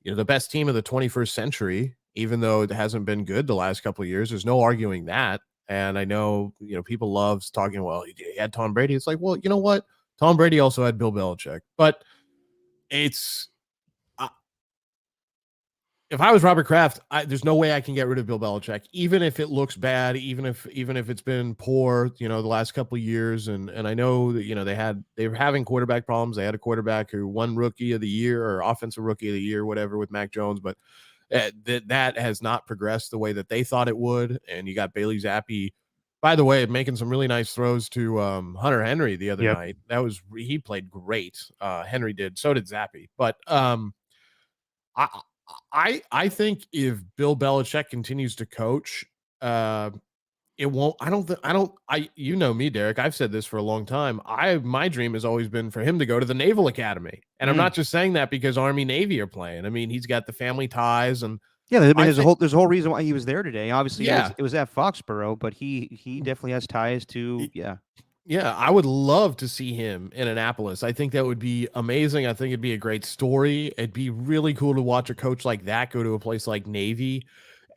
the best team of the 21st century, even though it hasn't been good the last couple of years. There's no arguing that. And I know, people love talking, well, he had Tom Brady. It's like, well, you know what? Tom Brady also had Bill Belichick. But it's, if I was Robert Kraft, there's no way I can get rid of Bill Belichick, even if it looks bad, even if it's been poor, the last couple of years. And I know that they were having quarterback problems. They had a quarterback who won Rookie of the Year or Offensive Rookie of the Year, whatever, with Mac Jones, but that has not progressed the way that they thought it would. And you got Bailey Zappi, by the way, making some really nice throws to Hunter Henry the other night. He played great. Henry did, so did Zappi, but I think if Bill Belichick continues to coach, it won't. You know me, Derek. I've said this for a long time. My dream has always been for him to go to the Naval Academy, and I'm not just saying that because Army Navy are playing. I mean, he's got the family ties, and yeah, I mean, there's a whole reason why he was there today. Obviously, yeah, it was at Foxborough, but he definitely has ties to Yeah, I would love to see him in Annapolis. I think that would be amazing. I think it'd be a great story. It'd be really cool to watch a coach like that go to a place like Navy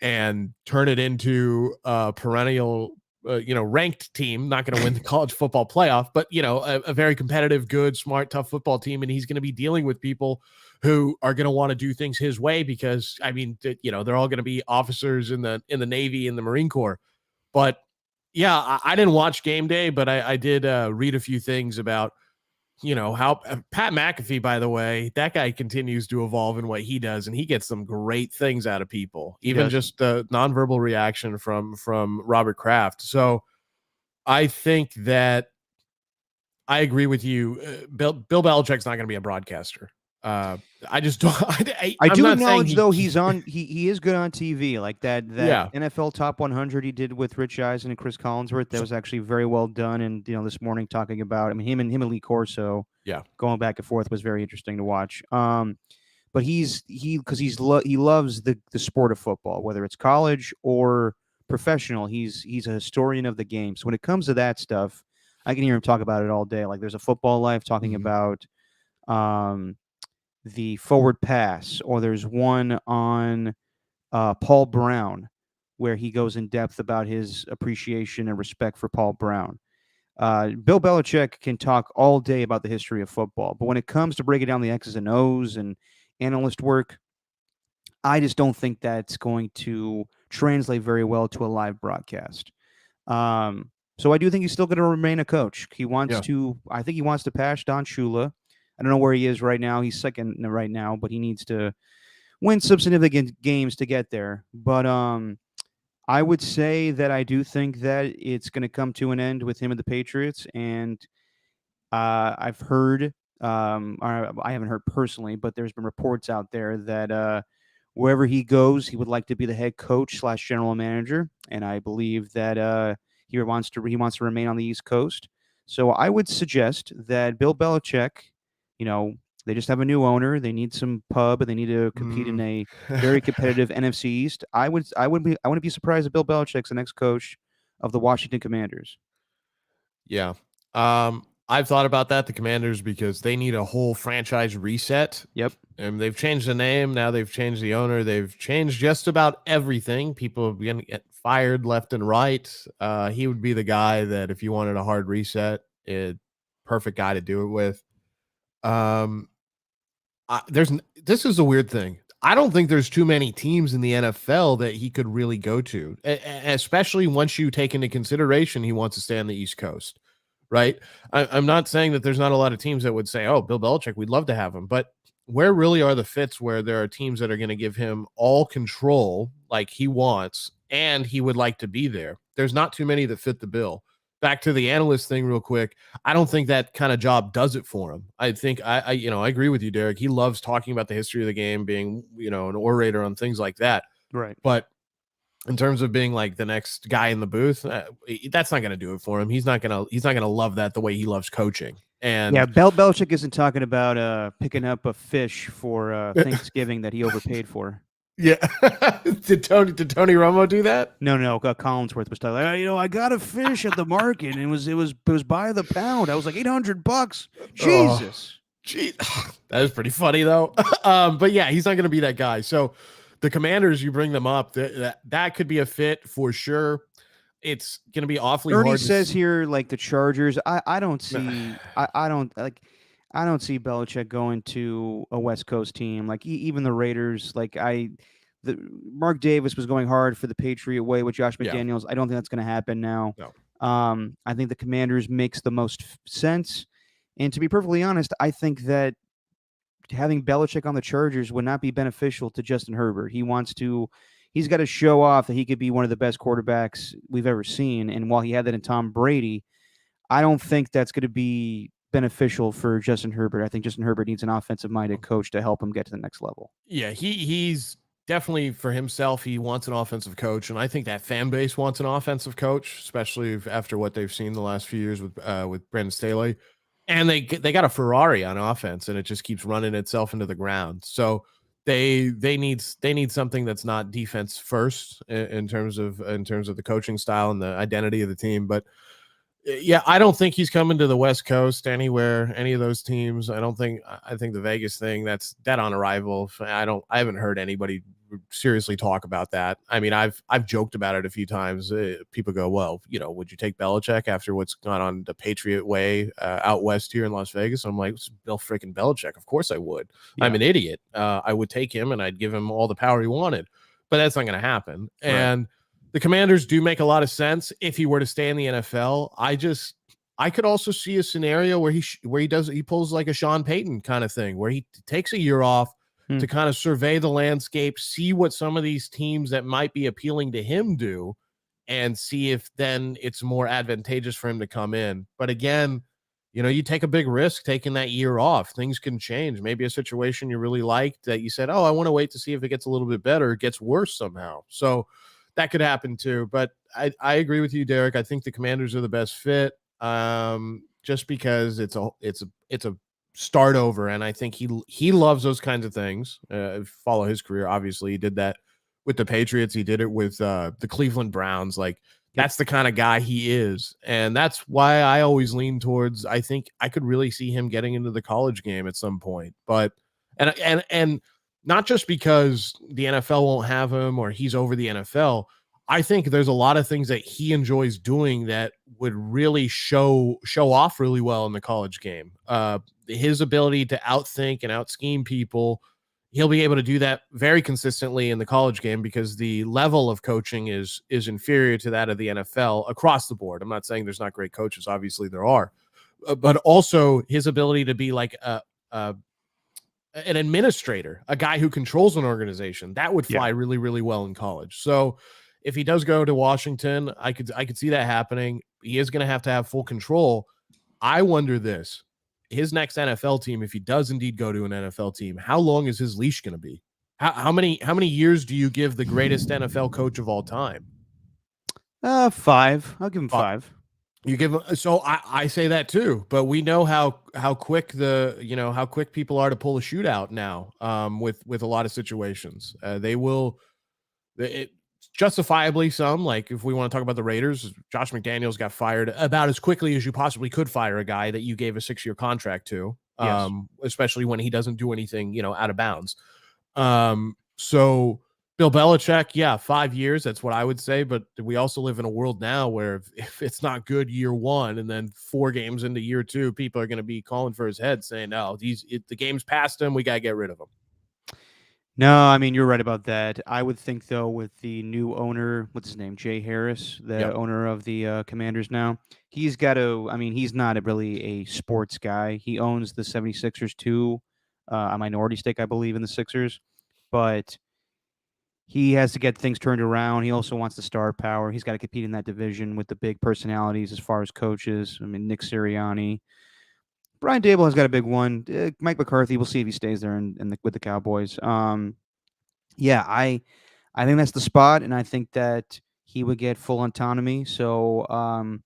and turn it into a perennial, ranked team. Not going to win the college football playoff, but a very competitive, good, smart, tough football team. And he's going to be dealing with people who are going to want to do things his way because, I mean, they're all going to be officers in the Navy and the Marine Corps. But yeah, I didn't watch game day, but I did read a few things about, how Pat McAfee, by the way, that guy continues to evolve in what he does, and he gets some great things out of people, even just the nonverbal reaction from Robert Kraft. So I think that I agree with you. Bill Belichick's not going to be a broadcaster. I just don't. I do acknowledge though he's on. He is good on TV, like that Yeah. NFL Top 100 he did with Rich Eisen and Chris Collinsworth. That was actually very well done. And this morning talking about, I mean, him and Lee Corso, going back and forth was very interesting to watch. But he loves the sport of football, whether it's college or professional. He's a historian of the game. So when it comes to that stuff, I can hear him talk about it all day. Like there's a Football Life talking about the forward pass, or there's one on Paul Brown where he goes in depth about his appreciation and respect for Paul Brown. Bill Belichick can talk all day about the history of football, but when it comes to breaking down the X's and O's and analyst work, I just don't think that's going to translate very well to a live broadcast. So I do think he's still going to remain a coach. He wants to. I think he wants to pass Don Shula. I don't know where he is right now. He's second right now, but he needs to win some significant games to get there. But I would say that I do think that it's going to come to an end with him and the Patriots. And I've heard, or I haven't heard personally, but there's been reports out there that wherever he goes, he would like to be the head coach / general manager. And I believe that he wants to remain on the East Coast. So I would suggest that Bill Belichick, they just have a new owner. They need some pub, and they need to compete in a very competitive NFC East. I wouldn't be surprised if Bill Belichick's the next coach of the Washington Commanders. Yeah. I've thought about that, the Commanders, because they need a whole franchise reset. Yep. And they've changed the name. Now they've changed the owner. They've changed just about everything. People have been get fired left and right. He would be the guy that if you wanted a hard reset, perfect guy to do it with. Um, this is a weird thing. I don't think there's too many teams in the NFL that he could really go to, especially once you take into consideration he wants to stay on the East Coast, right? I'm not saying that there's not a lot of teams that would say, "Oh, Bill Belichick, we'd love to have him," but where really are the fits where there are teams that are going to give him all control like he wants and he would like to be there? There's not too many that fit the bill. Back to the analyst thing real quick. I don't think that kind of job does it for him. I think I agree with you, Derek. He loves talking about the history of the game, being, an orator on things like that. Right. But in terms of being like the next guy in the booth, that's not going to do it for him. He's not going to love that the way he loves coaching. And yeah, Belichick isn't talking about picking up a fish for Thanksgiving that he overpaid for. Yeah. Did Tony Romo do that? No. Collinsworth was talking. I got a fish at the market, and it was by the pound. I was like $800. Jesus. Gee, that is pretty funny though. But yeah, he's not going to be that guy. So the Commanders, you bring them up, that could be a fit for sure. It's going to be awfully Ernie hard. says here, like the Chargers. I don't see. I don't like. I don't see Belichick going to a West Coast team. Like even the Raiders. Mark Davis was going hard for the Patriot way with Josh McDaniels. Yeah. I don't think that's going to happen now. No. I think the Commanders makes the most sense. And to be perfectly honest, I think that having Belichick on the Chargers would not be beneficial to Justin Herbert. He's got to show off that he could be one of the best quarterbacks we've ever seen. And while he had that in Tom Brady, I don't think that's going to be beneficial for Justin Herbert. I think Justin Herbert needs an offensive-minded coach to help him get to the next level. Yeah, he's definitely, for himself, he wants an offensive coach, and I think that fan base wants an offensive coach, especially after what they've seen the last few years with Brandon Staley. And they got a Ferrari on offense, and it just keeps running itself into the ground. So they need something that's not defense first in terms of the coaching style and the identity of the team. But yeah, I don't think he's coming to the West Coast anywhere, any of those teams. I think the Vegas thing, that's dead on arrival. I haven't heard anybody seriously talk about that. I mean, I've joked about it a few times. People go, well, would you take Belichick after what's gone on the Patriot way out west here in Las Vegas? I'm like, it's Bill freaking Belichick. Of course I would. Yeah. I'm an idiot. I would take him and I'd give him all the power he wanted, but that's not going to happen. Right. And the Commanders do make a lot of sense if he were to stay in the NFL. I could also see a scenario where he pulls like a Sean Payton kind of thing, where he takes a year off to kind of survey the landscape, see what some of these teams that might be appealing to him do, and see if then it's more advantageous for him to come in. But again, you take a big risk taking that year off. Things can change. Maybe a situation you really liked that you said, oh, I want to wait to see if it gets a little bit better, it gets worse somehow. So that could happen too. But I agree with you, Derek. I think the Commanders are the best fit, just because it's a start over, and I think he loves those kinds of things. Follow his career, obviously he did that with the Patriots. He did it with the Cleveland Browns. Like, that's the kind of guy he is, and that's why I always lean towards, I think I could really see him getting into the college game at some point. But and not just because the NFL won't have him or he's over the NFL. I think there's a lot of things that he enjoys doing that would really show off really well in the college game. His ability to outthink and out-scheme people, he'll be able to do that very consistently in the college game because the level of coaching is inferior to that of the NFL across the board. I'm not saying there's not great coaches. Obviously there are. But also his ability to be like an administrator, a guy who controls an organization, that would fly really, really well in college. So if he does go to Washington, I could see that happening. He is going to have full control. I wonder this, his next NFL team, if he does indeed go to an NFL team, how long is his leash going to be? How many years do you give the greatest NFL coach of all time? 5. I'll give him 5. You give him, so I say that too, but we know how quick how quick people are to pull a shootout now, with a lot of situations. justifiably some. Like if we want to talk about the Raiders, Josh McDaniels got fired about as quickly as you possibly could fire a guy that you gave a 6-year contract to, Yes. especially when he doesn't do anything, out of bounds. So Bill Belichick, yeah, 5 years, that's what I would say. But we also live in a world now where if it's not good year one and then 4 games into year two, people are going to be calling for his head saying, no, the game's past him. We got to get rid of him. No, I mean, you're right about that. I would think, though, with the new owner, what's his name? Jay Harris, the Yep. owner of the Commanders now, he's got to, I mean, he's not really a sports guy. He owns the 76ers too, a minority stake, I believe, in the Sixers. But he has to get things turned around. He also wants the star power. He's got to compete in that division with the big personalities as far as coaches. I mean, Nick Sirianni. Brian Dable has got a big one. Mike McCarthy, we'll see if he stays there with the Cowboys. Yeah, I think that's the spot, and I think that he would get full autonomy. So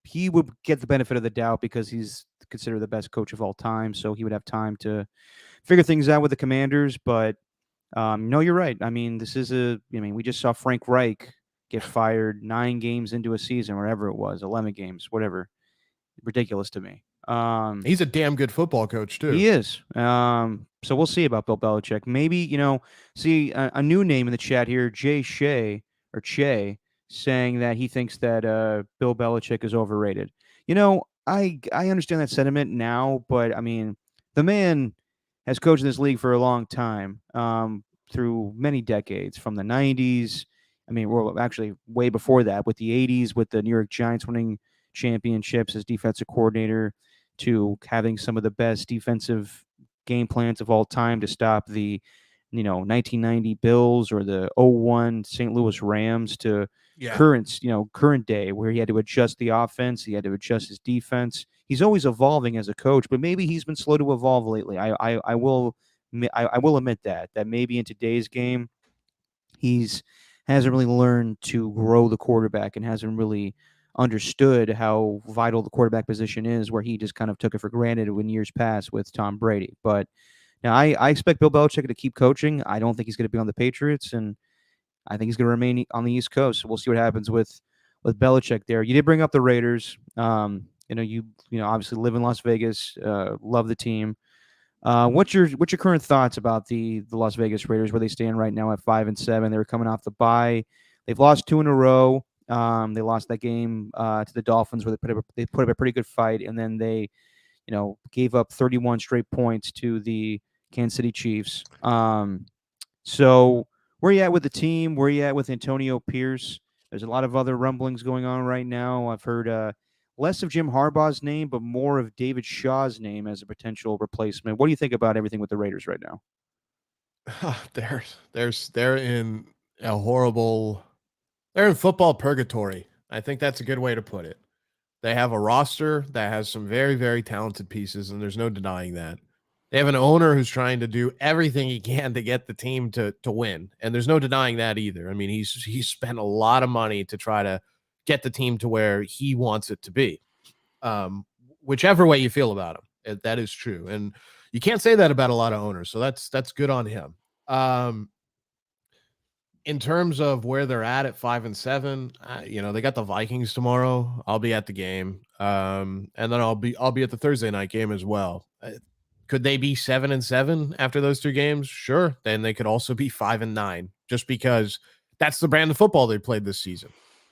he would get the benefit of the doubt because he's considered the best coach of all time. So he would have time to figure things out with the Commanders. But no, you're right. I mean, we just saw Frank Reich get fired 9 games into a season, whatever it was, 11 games, whatever. Ridiculous to me. He's a damn good football coach too. He is. So we'll see about Bill Belichick. Maybe, see a new name in the chat here, Jay Shea or Che, saying that he thinks that Bill Belichick is overrated. I understand that sentiment now, but I mean, the man has coached in this league for a long time, through many decades, from the 90s. I mean, well, actually, way before that, with the 80s, with the New York Giants winning championships as defensive coordinator, to having some of the best defensive game plans of all time to stop the 1990 Bills or the '01 St. Louis Rams, to current day, where he had to adjust the offense, he had to adjust his defense. He's always evolving as a coach, but maybe he's been slow to evolve lately. I will admit that maybe in today's game he's hasn't really learned to grow the quarterback and hasn't really understood how vital the quarterback position is, where he just kind of took it for granted in years past with Tom Brady. But now I expect Bill Belichick to keep coaching. I don't think he's going to be on the Patriots, and I think he's going to remain on the East Coast. So we'll see what happens with Belichick there. You did bring up the Raiders. You obviously live in Las Vegas, love the team. What's your current thoughts about the Las Vegas Raiders, where they stand right now at 5-7? They're coming off the bye. They've lost 2 in a row. They lost that game to the Dolphins, where they put up a pretty good fight, and then they gave up 31 straight points to the Kansas City Chiefs. So where are you at with the team? Where are you at with Antonio Pierce? There's a lot of other rumblings going on right now. I've heard less of Jim Harbaugh's name, but more of David Shaw's name as a potential replacement. What do you think about everything with the Raiders right now? They're in a horrible. They're in football purgatory. I think that's a good way to put it. They have a roster that has some very, very talented pieces, and there's no denying that. They have an owner who's trying to do everything he can to get the team to win, and there's no denying that either. I mean, he's spent a lot of money to try to get the team to where he wants it to be. Whichever way you feel about him, that is true, and you can't say that about a lot of owners. So that's good on him. In terms of where they're at 5-7, they got the Vikings tomorrow. I'll be at the game, and then I'll be at the Thursday night game as well. Could they be 7-7 after those 2 games? Sure. Then they could also be 5-9, just because that's the brand of football they played this season.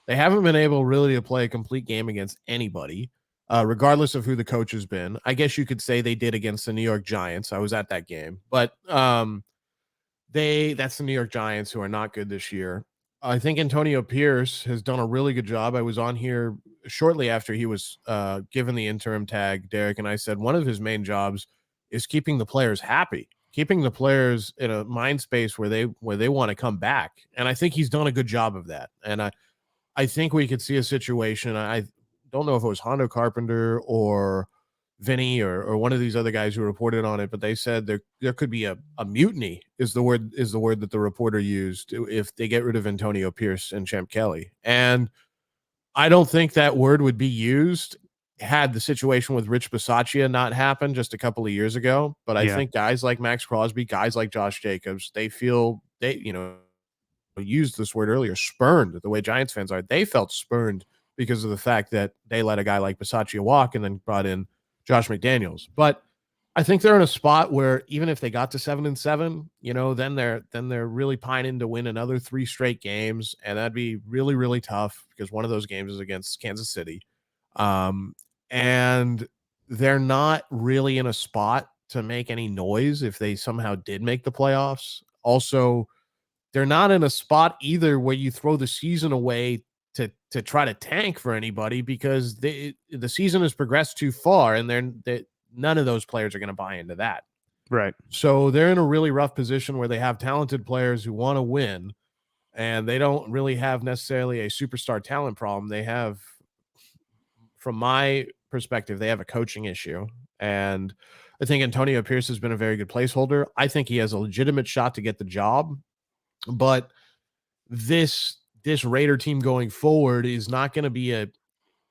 They haven't been able really to play a complete game against anybody, regardless of who the coach has been. I guess you could say they did against the New York Giants. I was at that game, but that's the New York Giants, who are not good this year. I think Antonio Pierce has done a really good job. I was on here shortly after he was given the interim tag, Derek, and I said one of his main jobs is keeping the players happy, keeping the players in a mind space where they want to come back. And I think he's done a good job of that. And I think we could see a situation. I don't know if it was Hondo Carpenter or Vinny or one of these other guys who reported on it, but they said there could be a mutiny is the word that the reporter used if they get rid of Antonio Pierce and Champ Kelly. And I don't think that word would be used had the situation with Rich Bisaccia not happened just a couple of years ago. But I think guys like Max Crosby, guys like Josh Jacobs, they feel used this word earlier, spurned the way Giants fans are. They felt spurned because of the fact that they let a guy like Bisaccia walk and then brought in Josh McDaniels. But I think they're in a spot where even if they got to 7-7, then they're really pining to win another 3 straight games, and that'd be really, really tough because one of those games is against Kansas City. And they're not really in a spot to make any noise if they somehow did make the playoffs. Also, they're not in a spot either where you throw the season away to try to tank for anybody because the season has progressed too far, and none of those players are going to buy into that. Right. So they're in a really rough position where they have talented players who want to win, and they don't really have necessarily a superstar talent problem. They have, from my perspective, they have a coaching issue. And I think Antonio Pierce has been a very good placeholder. I think he has a legitimate shot to get the job, but this Raider team going forward is not going to be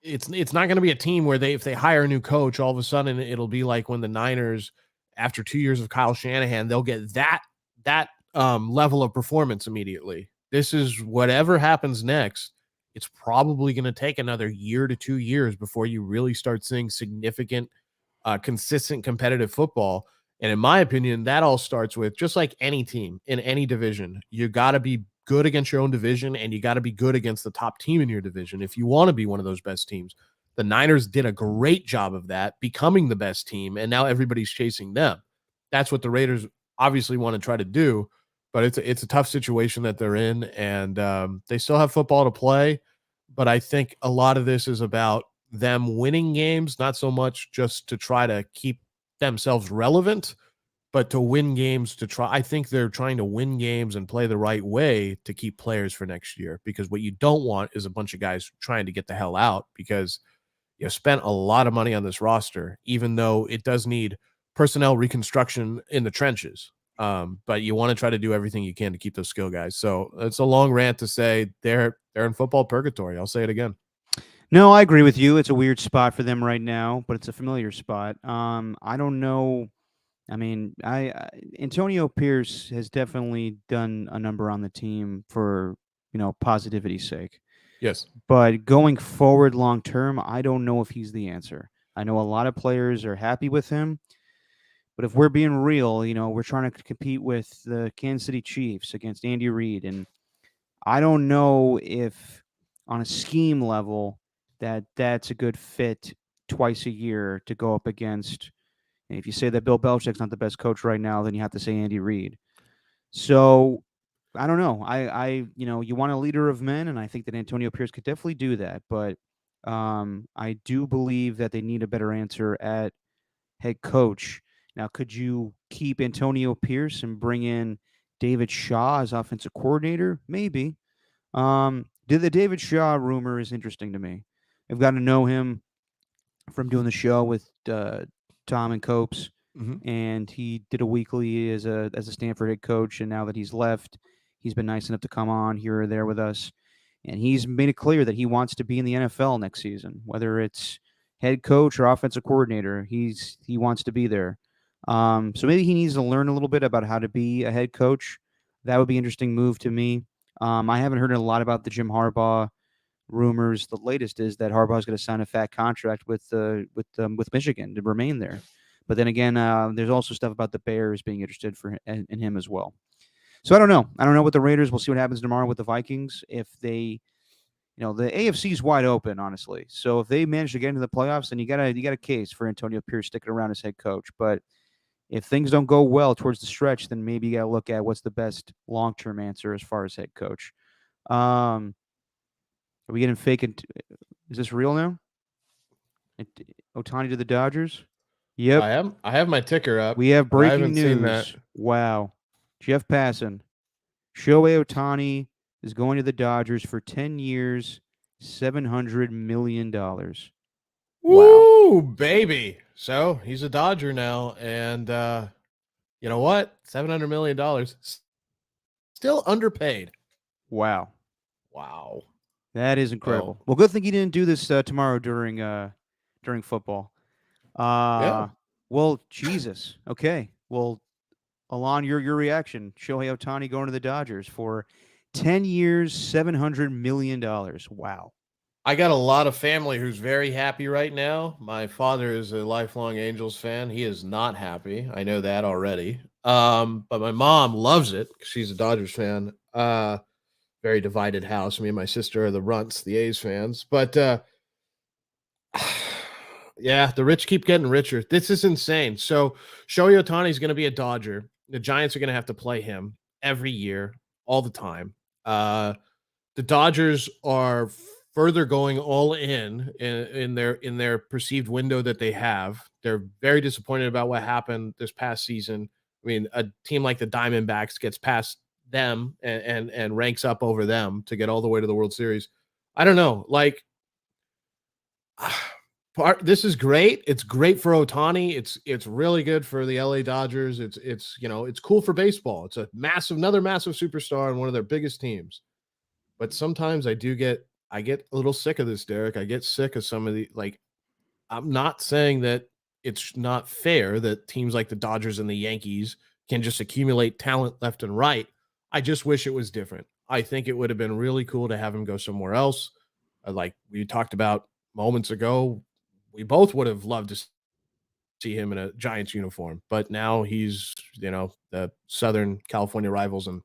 it's not going to be a team where if they hire a new coach, all of a sudden it'll be like when the Niners, after 2 years of Kyle Shanahan, they'll get that level of performance immediately. This is whatever happens next. It's probably going to take another year to 2 years before you really start seeing significant, consistent competitive football. And in my opinion, that all starts with, just like any team in any division, you got to be good against your own division, and you got to be good against the top team in your division if you want to be one of those best teams. The Niners did a great job of that, becoming the best team, and now everybody's chasing them. That's what the Raiders obviously want to try to do, but it's a tough situation that they're in, and they still have football to play, but I think a lot of this is about them winning games, not so much just to try to keep themselves relevant, but to win games I think they're trying to win games and play the right way to keep players for next year, because what you don't want is a bunch of guys trying to get the hell out because you spent a lot of money on this roster, even though it does need personnel reconstruction in the trenches. But you want to try to do everything you can to keep those skill guys. So it's a long rant to say they're in football purgatory. I'll say it again. No, I agree with you. It's a weird spot for them right now, but it's a familiar spot. I don't know. I mean, Antonio Pierce has definitely done a number on the team for positivity's sake. Yes. But going forward long term, I don't know if he's the answer. I know a lot of players are happy with him, but if we're being real, we're trying to compete with the Kansas City Chiefs against Andy Reid, and I don't know if on a scheme level that's a good fit twice a year to go up against. And if you say that Bill Belichick's not the best coach right now, then you have to say Andy Reid. So I don't know. You want a leader of men, and I think that Antonio Pierce could definitely do that. But I do believe that they need a better answer at head coach. Now, could you keep Antonio Pierce and bring in David Shaw as offensive coordinator? Maybe. The David Shaw rumor is interesting to me. I've got to know him from doing the show with Tom and Copes, and he did a weekly as a Stanford head coach. And now that he's left, he's been nice enough to come on here or there with us, and he's made it clear that he wants to be in the NFL next season, whether it's head coach or offensive coordinator. He wants to be there. So maybe he needs to learn a little bit about how to be a head coach. That would be an interesting move to me. I haven't heard a lot about the Jim Harbaugh rumors. The latest is that Harbaugh is going to sign a fat contract with Michigan to remain there. But then again, there's also stuff about the Bears being interested in him as well. So I don't know. I don't know what the Raiders. We'll see what happens tomorrow with the Vikings. If they, the AFC is wide open, honestly. So if they manage to get into the playoffs, then you got a case for Antonio Pierce sticking around as head coach. But if things don't go well towards the stretch, then maybe you got to look at what's the best long-term answer as far as head coach. Are we getting fake? Is this real now? Ohtani to the Dodgers? Yep. I have my ticker up. We have but I breaking haven't seen news. that. Wow. Jeff Passan. Shohei Ohtani is going to the Dodgers for 10 years, $700 million. Woo, baby. So he's a Dodger now. And you know what? $700 million. Still underpaid. Wow. Wow. That is incredible. Well, good thing he didn't do this tomorrow during football. Yeah. Well, Jesus. Okay. Well, Alon, your reaction. Shohei Ohtani going to the Dodgers for 10 years, $700 million. Wow. I got a lot of family who's very happy right now. My father is a lifelong Angels fan. He is not happy. I know that already. But my mom loves it. She's a Dodgers fan. Very divided house. Me and my sister are the runts, the A's fans. But yeah, the rich keep getting richer. This is insane. So Shohei Ohtani is going to be a Dodger. The Giants are going to have to play him every year, all the time. The Dodgers are further going all in their perceived window that they have. They're very disappointed about what happened this past season. I mean, a team like the Diamondbacks gets past them and ranks up over them to get all the way to the World Series. I don't know. Like, this is great. It's great for Ohtani. It's really good for the LA Dodgers. It's cool for baseball. It's another massive superstar and one of their biggest teams. But sometimes I get a little sick of this, Derek. I get sick of some of the, like, I'm not saying that it's not fair that teams like the Dodgers and the Yankees can just accumulate talent left and right. I just wish it was different. I think it would have been really cool to have him go somewhere else. Like we talked about moments ago, we both would have loved to see him in a Giants uniform, but now he's, the Southern California rivals. And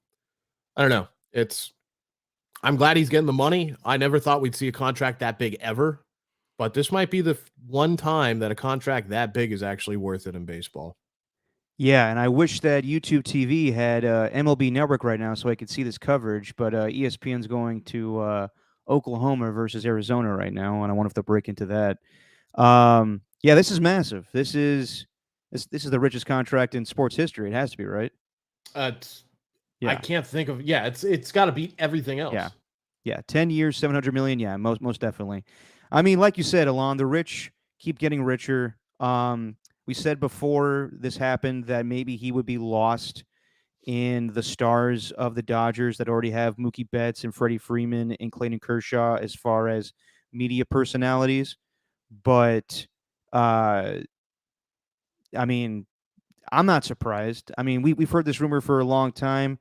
I don't know. I'm glad he's getting the money. I never thought we'd see a contract that big ever, but this might be the one time that a contract that big is actually worth it in baseball. Yeah, and I wish that YouTube TV had MLB Network right now so I could see this coverage, but ESPN's going to Oklahoma versus Arizona right now, and I wonder if they'll break into that. Yeah, this is massive. This is the richest contract in sports history. It has to be, right? I Yeah, can't think of. Yeah, it's got to beat everything else. yeah. 10 years, 700 million. Yeah, most definitely. I mean, like you said, Alon, the rich keep getting richer. We said before this happened that maybe he would be lost in the stars of the Dodgers that already have Mookie Betts and Freddie Freeman and Clayton Kershaw as far as media personalities. But uh, I mean, I'm not surprised. I mean, we've heard this rumor for a long time.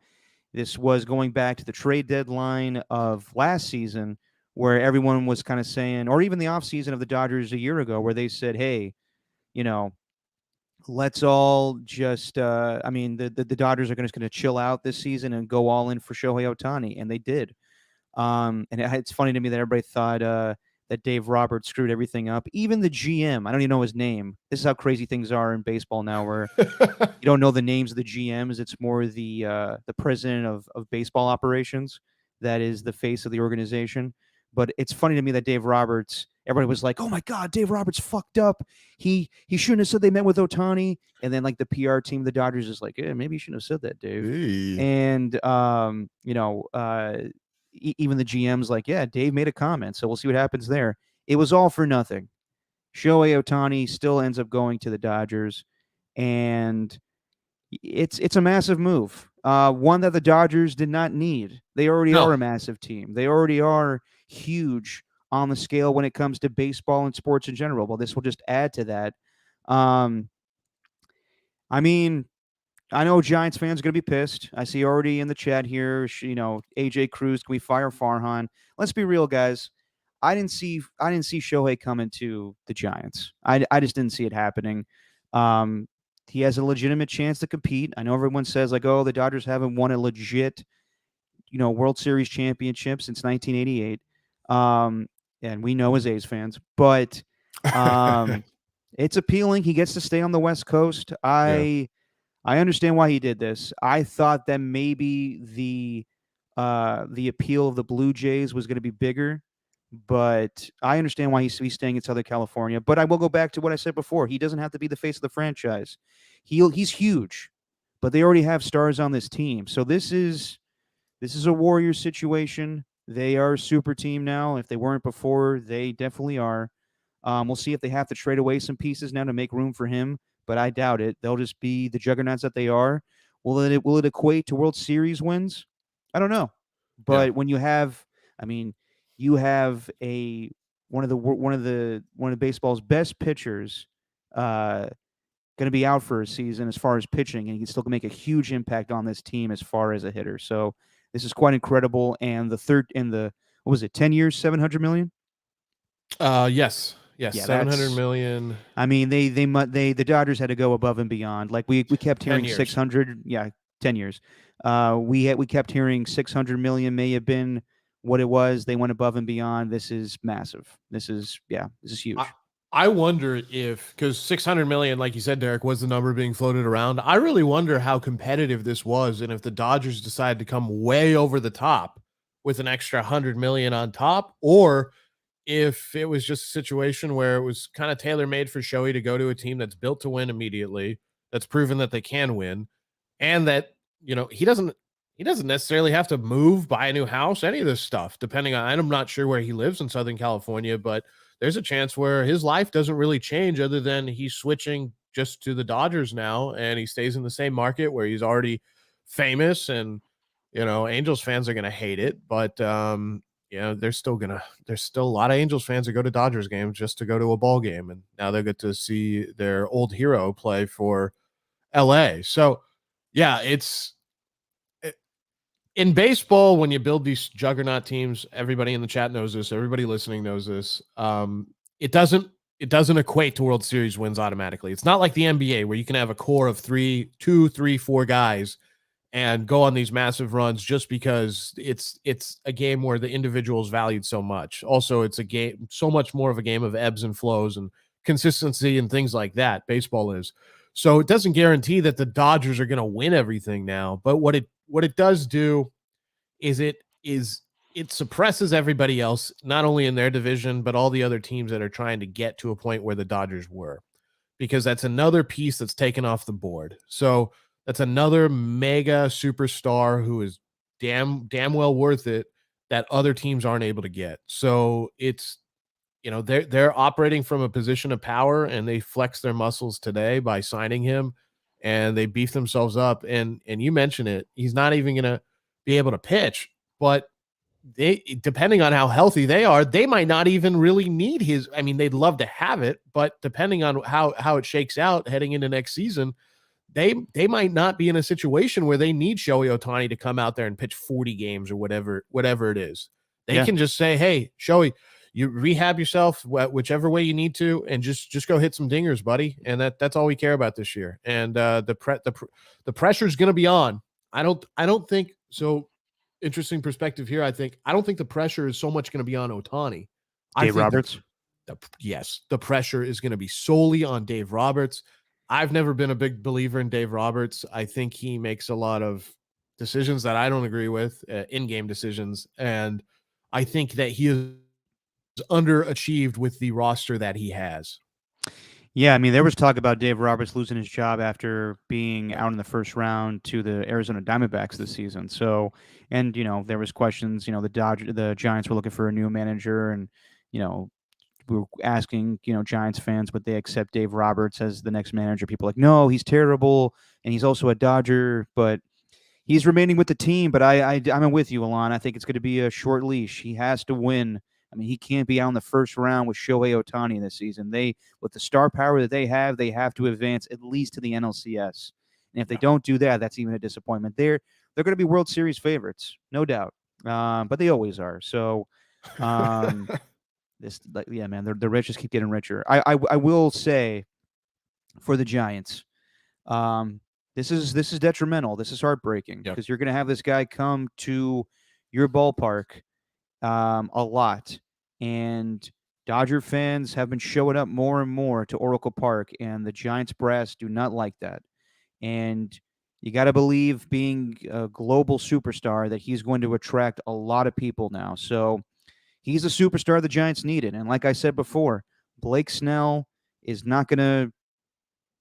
This was going back to the trade deadline of last season, where everyone was kind of saying, or even the offseason of the Dodgers a year ago, where they said, hey, you know, let's all just, I mean, the Dodgers are going to chill out this season and go all in for Shohei Ohtani. And they did. And it's funny to me that everybody thought that Dave Roberts screwed everything up. Even the GM, I don't even know his name. This is how crazy things are in baseball now, where you don't know the names of the GMs. It's more the president of baseball operations that is the face of the organization. But it's funny to me that Dave Roberts, everybody was like, "Oh my God, Dave Roberts fucked up. He shouldn't have said they met with Ohtani." And then like the PR team of the Dodgers is like, "Yeah, maybe you shouldn't have said that, Dave." Hey. And even the GM's like, "Yeah, Dave made a comment, so we'll see what happens there." It was all for nothing. Shohei Ohtani still ends up going to the Dodgers, and it's a massive move. One that the Dodgers did not need. They already No. are a massive team. They already are huge on the scale when it comes to baseball and sports in general. Well, this will just add to that. Um, I mean, I know Giants fans are going to be pissed. I see already in the chat here, AJ Cruz, can we fire Farhan? Let's be real, guys. I didn't see Shohei coming to the Giants. I just didn't see it happening. He has a legitimate chance to compete. I know everyone says like, oh, the Dodgers haven't won a legit, World Series championship since 1988. And we know as A's fans, but it's appealing. He gets to stay on the West Coast. Yeah. I understand why he did this. I thought that maybe the appeal of the Blue Jays was going to be bigger, but I understand why he's staying in Southern California. But I will go back to what I said before. He doesn't have to be the face of the franchise. He's huge, but they already have stars on this team. So this is a Warriors situation. They are a super team now. If they weren't before, they definitely are. We'll see if they have to trade away some pieces now to make room for him, but I doubt it. They'll just be the juggernauts that they are. Will it equate to World Series wins? I don't know. Yeah. But when you have, I mean, you have one of baseball's best pitchers going to be out for a season as far as pitching, and he can still make a huge impact on this team as far as a hitter. So This is quite incredible. And what was it, 10 years, 700 million? Yes. Yes, Yeah, 700 that's. million, I mean, the Dodgers had to go above and beyond. Like we kept 10 hearing years. 600. Yeah, 10 years. We kept hearing 600 million may have been what it was. They went above and beyond. This is massive. This is I, huge. I wonder if, because 600 million, like you said, Derek, was the number being floated around. I really wonder how competitive this was and if the Dodgers decide to come way over the top with an extra 100 million on top, or if it was just a situation where it was kind of tailor made for Shohei to go to a team that's built to win immediately, that's proven that they can win, and that he doesn't necessarily have to move, buy a new house, any of this stuff. Depending on, I'm not sure where he lives in Southern California, but there's a chance where his life doesn't really change other than he's switching just to the Dodgers now, and he stays in the same market where he's already famous. And Angels fans are going to hate it, but there's still a lot of Angels fans that go to Dodgers games just to go to a ball game, and now they get to see their old hero play for LA. So yeah, in baseball, when you build these juggernaut teams, everybody in the chat knows this, everybody listening knows this. It doesn't it doesn't equate to World Series wins automatically. It's not like the NBA where you can have a core of two, three, four guys and go on these massive runs just because it's a game where the individual is valued so much. Also, it's a game, so much more of a game of ebbs and flows and consistency and things like that. Baseball is. So it doesn't guarantee that the Dodgers are going to win everything now, but what it does do is it suppresses everybody else, not only in their division, but all the other teams that are trying to get to a point where the Dodgers were, because that's another piece that's taken off the board. So that's another mega superstar who is damn well worth it that other teams aren't able to get. So it's they're operating from a position of power, and they flex their muscles today by signing him, and they beef themselves up. And you mentioned it, he's not even going to be able to pitch, but they, depending on how healthy they are, they might not even really need his. I mean, they'd love to have it, but depending on how it shakes out heading into next season, they might not be in a situation where they need Shohei Ohtani to come out there and pitch 40 games or whatever it is. They Yeah. can just say, "Hey, Shohei, you rehab yourself whichever way you need to, and just go hit some dingers, buddy." And that's all we care about this year. And the pressure is going to be on. I don't think so. Interesting perspective here. I don't think the pressure is so much going to be on Ohtani. I Dave think Roberts. yes, the pressure is going to be solely on Dave Roberts. I've never been a big believer in Dave Roberts. I think he makes a lot of decisions that I don't agree with, in-game decisions, and I think that he is underachieved with the roster that he has. Yeah, I mean, there was talk about Dave Roberts losing his job after being Yep. out in the first round to the Arizona Diamondbacks this season. So, and there was questions. The Giants were looking for a new manager, and you know, we were asking, Giants fans, would they accept Dave Roberts as the next manager? People were like, no, he's terrible, and he's also a Dodger, but he's remaining with the team. But I'm with you, Alon. I think it's going to be a short leash. He has to win. I mean, he can't be out in the first round with Shohei Ohtani this season. With the star power that they have to advance at least to the NLCS. And if they don't do that, that's even a disappointment. They're going to be World Series favorites, no doubt. But they always are. So, yeah, man, the rich just keep getting richer. I will say, for the Giants, this is detrimental. This is heartbreaking Yep. because you're going to have this guy come to your ballpark a lot, and Dodger fans have been showing up more and more to Oracle Park, and the Giants brass do not like that. And you got to believe, being a global superstar, that he's going to attract a lot of people now. So he's a superstar the Giants needed, and like I said before, Blake Snell is not going to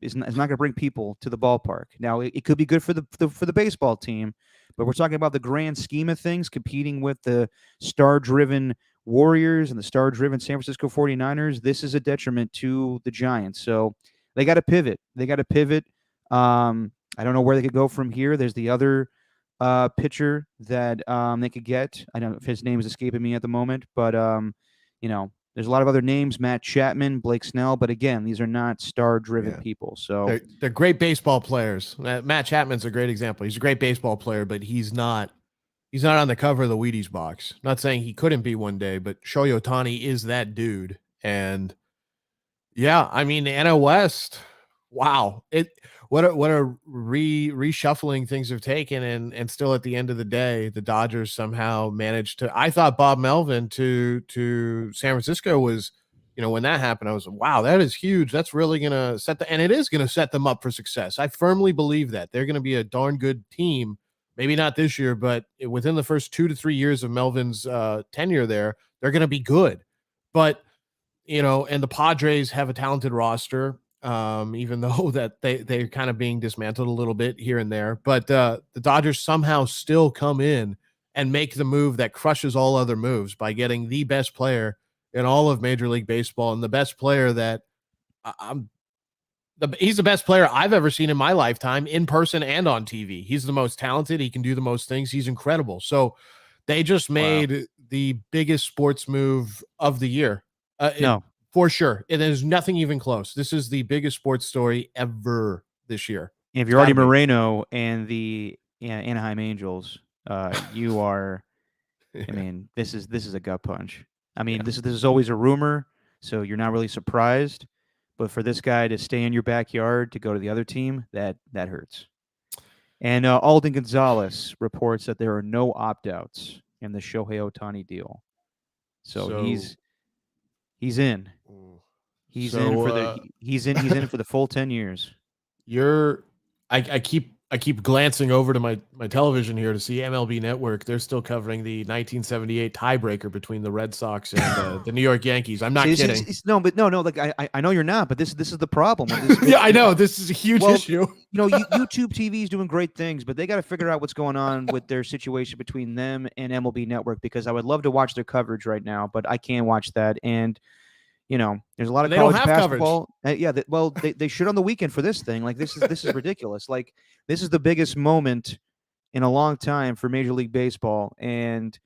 is not going to bring people to the ballpark. Now, it could be good for the baseball team, but we're talking about the grand scheme of things, competing with the star-driven Warriors and the star-driven San Francisco 49ers. This is a detriment to the Giants. So they got to pivot. I don't know where they could go from here. There's the other pitcher that they could get. I don't know if his name is escaping me at the moment, but there's a lot of other names: Matt Chapman, Blake Snell, but again, these are not star-driven people. So They're great baseball players. Matt Chapman's a great example. He's a great baseball player, but he's not He's not on the cover of the Wheaties box. Not saying he couldn't be one day, but Shohei Ohtani is that dude. And yeah, I mean the NL West. Wow, what a reshuffling things have taken, and still at the end of the day, the Dodgers somehow managed to. I thought Bob Melvin to San Francisco was, when that happened, I was wow, that is huge. That's really gonna and it is gonna set them up for success. I firmly believe that they're gonna be a darn good team. Maybe not this year, but within the first 2 to 3 years of Melvin's tenure there, they're gonna be good. But and the Padres have a talented roster, even though that they're kind of being dismantled a little bit here and there. But the Dodgers somehow still come in and make the move that crushes all other moves by getting the best player in all of Major League Baseball, and the best player that he's the best player I've ever seen in my lifetime, in person and on TV. He's the most talented. He can do the most things. He's incredible. So they just made the biggest sports move of the year. No, for sure. And there's nothing even close. This is the biggest sports story ever this year. if you're Artie Moreno and the Anaheim Angels, you are. I mean, this is a gut punch. I mean, this is always a rumor, so you're not really surprised. But for this guy to stay in your backyard to go to the other team, that hurts. And Alden Gonzalez reports that there are no opt-outs in the Shohei Ohtani deal. So he's in. He's in for the full 10 years. I keep glancing over to my television here to see MLB Network. They're still covering the 1978 tiebreaker between the Red Sox and the New York Yankees. I'm not kidding. No. Like I know you're not, but this is the problem. Yeah, I know this is a huge issue. YouTube TV is doing great things, but they got to figure out what's going on with their situation between them and MLB Network, because I would love to watch their coverage right now, but I can't watch that. And there's a lot of college basketball. They should on the weekend for this thing. Like this is ridiculous. Like this is the biggest moment in a long time for Major League Baseball, and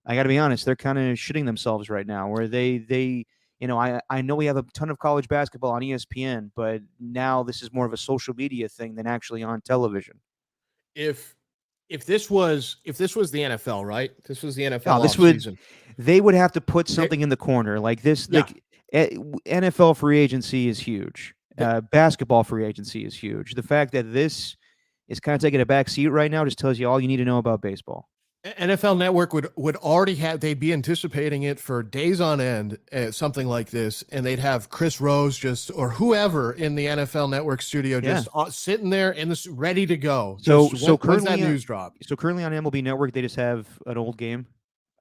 I got to be honest, they're kind of shitting themselves right now. Where I know we have a ton of college basketball on ESPN, but now this is more of a social media thing than actually on television. If this was the NFL, right? This was the NFL season. They would have to put something in the corner like this. Yeah. Like NFL free agency is huge. Basketball free agency is huge. The fact that this is kind of taking a back seat right now just tells you all you need to know about baseball. NFL Network would already they'd be anticipating it for days on end, something like this, and they'd have Chris Rose or whoever in the NFL Network studio just sitting there and ready to go. So currently that news drop. So currently on MLB Network, they just have an old game.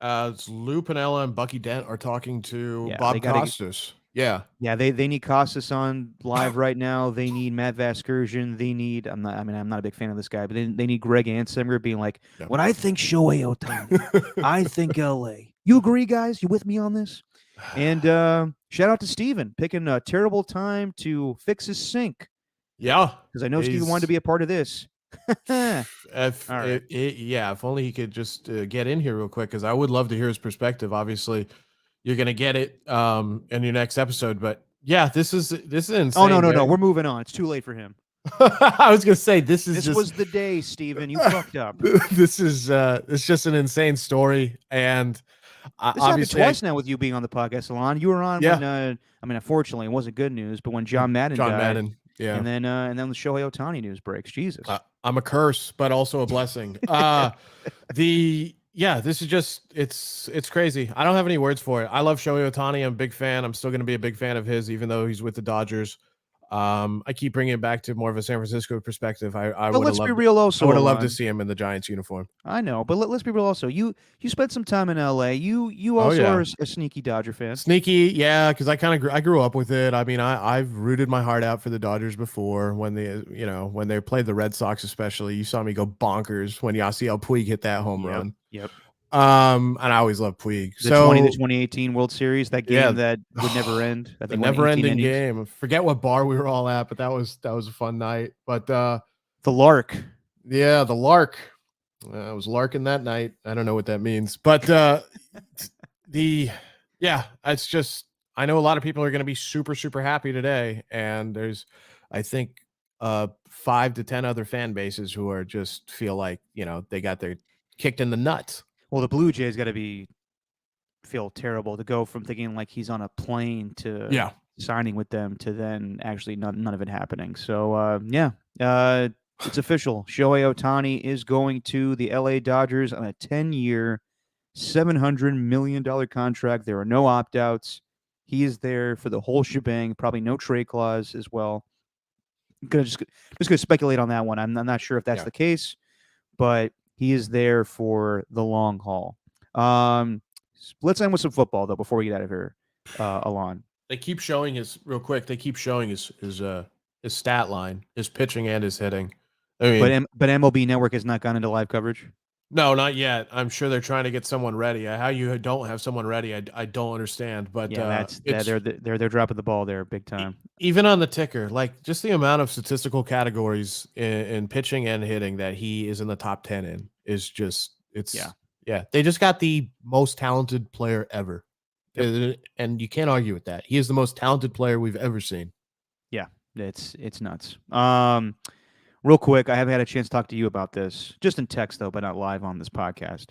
It's Lou Piniella and Bucky Dent are talking to Bob Costas. Yeah, they need Costas on live right now. They need Matt Vasgersian. They need I'm not a big fan of this guy, but they need Greg Ansinger being like, when I think Shohei Ohtani, I think LA. You agree, guys? You with me on this? And shout out to Steven picking a terrible time to fix his sink. Yeah, because I know Steven wanted to be a part of this. If only he could just get in here real quick, because I would love to hear his perspective. Obviously, you're gonna get it in your next episode, but yeah, this is insane. Oh no, we're moving on. It's too late for him. I was gonna say this was the day, Steven. You fucked up. This is it's just an insane story, and this happened twice now with you being on the podcast, Alon. You were on when unfortunately it wasn't good news, but when John Madden died. Yeah, and then the Shohei Ohtani news breaks. Jesus, I'm a curse, but also a blessing. This is just it's crazy. I don't have any words for it. I love Shohei Ohtani. I'm a big fan. I'm still going to be a big fan of his, even though he's with the Dodgers. I keep bringing it back to more of a San Francisco perspective. I would have loved to see him in the Giants uniform. I know, but let's be real. Also, you spent some time in LA. You also are a sneaky Dodger fan. Sneaky, yeah, because I grew up with it. I mean, I've rooted my heart out for the Dodgers before when they played the Red Sox, especially. You saw me go bonkers when Yasiel Puig hit that home run. Yep. And I always loved Puig. The 2018 World Series, that game that would never end. The never-ending game. Forget what bar we were all at, but that was a fun night. But the Lark. Yeah, the Lark. I was larking that night. I don't know what that means, but it's just, I know a lot of people are going to be super, super happy today, and there's, I think, 5 to 10 other fan bases who are just feel like they got their kicked in the nuts. Well, the Blue Jays got to feel terrible to go from thinking like he's on a plane to Yeah. signing with them to then actually none of it happening. So it's official. Shohei Ohtani is going to the LA Dodgers on a 10-year, $700 million contract. There are no opt-outs. He is there for the whole shebang. Probably no trade clause as well. Gonna speculate on that one. I'm not sure if that's the case, but he is there for the long haul. Let's end with some football though before we get out of here. Alon. They keep showing his real quick. They keep showing his stat line, his pitching and his hitting. I mean, but MLB Network has not gone into live coverage. No, not yet. I'm sure they're trying to get someone ready. How you don't have someone ready, I don't understand. But yeah, they're dropping the ball there big time. Even on the ticker, like just the amount of statistical categories in pitching and hitting that he is in the top 10 in is just yeah. They just got the most talented player ever, and you can't argue with that. He is the most talented player we've ever seen. Yeah, it's nuts. Real quick, I haven't had a chance to talk to you about this, just in text though, but not live on this podcast.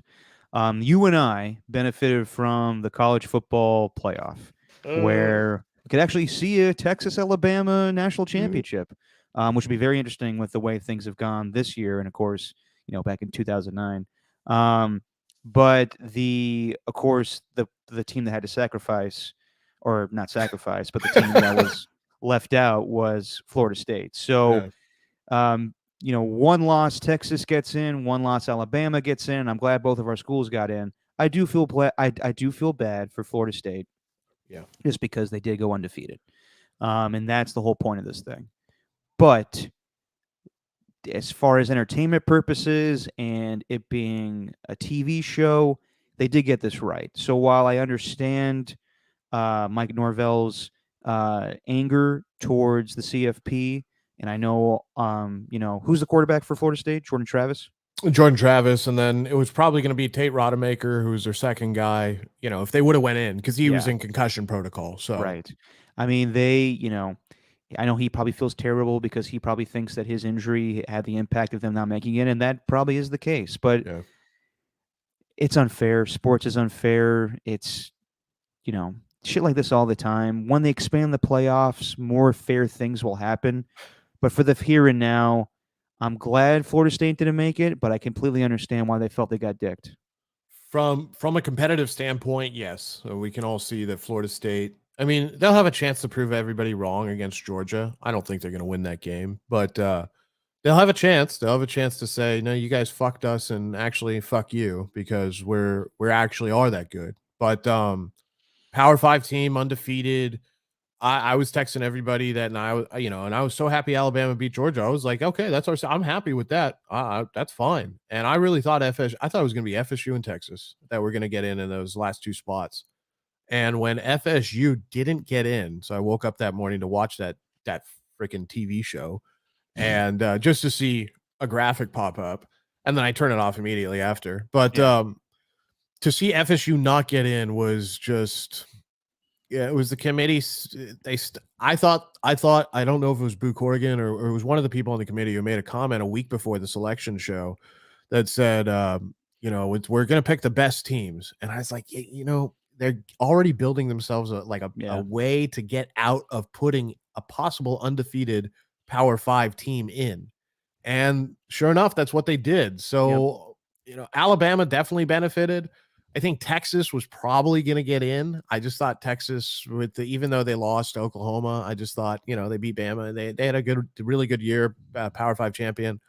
You and I benefited from the college football playoff, where we could actually see a Texas-Alabama national championship, which would be very interesting with the way things have gone this year, and of course, back in 2009. But of course, the team that had to sacrifice, or not sacrifice, but the team that was left out was Florida State. So. One loss Texas gets in, one loss Alabama gets in. I'm glad both of our schools got in. I do feel bad for Florida State, just because they did go undefeated, and that's the whole point of this thing. But as far as entertainment purposes and it being a TV show, they did get this right. So while I understand Mike Norvell's anger towards the CFP. And I know, who's the quarterback for Florida State? Jordan Travis, and then it was probably going to be Tate Rodemaker, who's their second guy. If they would have went in, because he was in concussion protocol. So right. I mean, I know he probably feels terrible because he probably thinks that his injury had the impact of them not making it, and that probably is the case. But it's unfair. Sports is unfair. It's shit like this all the time. When they expand the playoffs, more fair things will happen. But for the here and now, I'm glad Florida State didn't make it, but I completely understand why they felt they got dicked. From a competitive standpoint, yes. So we can all see that Florida State, I mean, they'll have a chance to prove everybody wrong against Georgia. I don't think they're going to win that game, but they'll have a chance. They'll have a chance to say, no, you guys fucked us and actually fuck you because we're actually are that good. But Power 5 team, undefeated. I was texting everybody that, and I was so happy Alabama beat Georgia. I was like, okay, I'm happy with that. That's fine. And I really thought I thought it was going to be FSU and Texas that were going to get in those last two spots. And when FSU didn't get in, so I woke up that morning to watch that freaking TV show, and just to see a graphic pop up, and then I turn it off immediately after. But to see FSU not get in was just. Yeah, it was the committee. I thought, I don't know if it was Boo Corrigan or it was one of the people on the committee who made a comment a week before the selection show that said, we're going to pick the best teams. And I was like, they're already building themselves a way to get out of putting a possible undefeated Power 5 team in. And sure enough, that's what they did. So, Alabama definitely benefited. I think Texas was probably going to get in. I just thought Texas, even though they lost to Oklahoma, I just thought, they beat Bama. They had a really good year, Power 5 champion.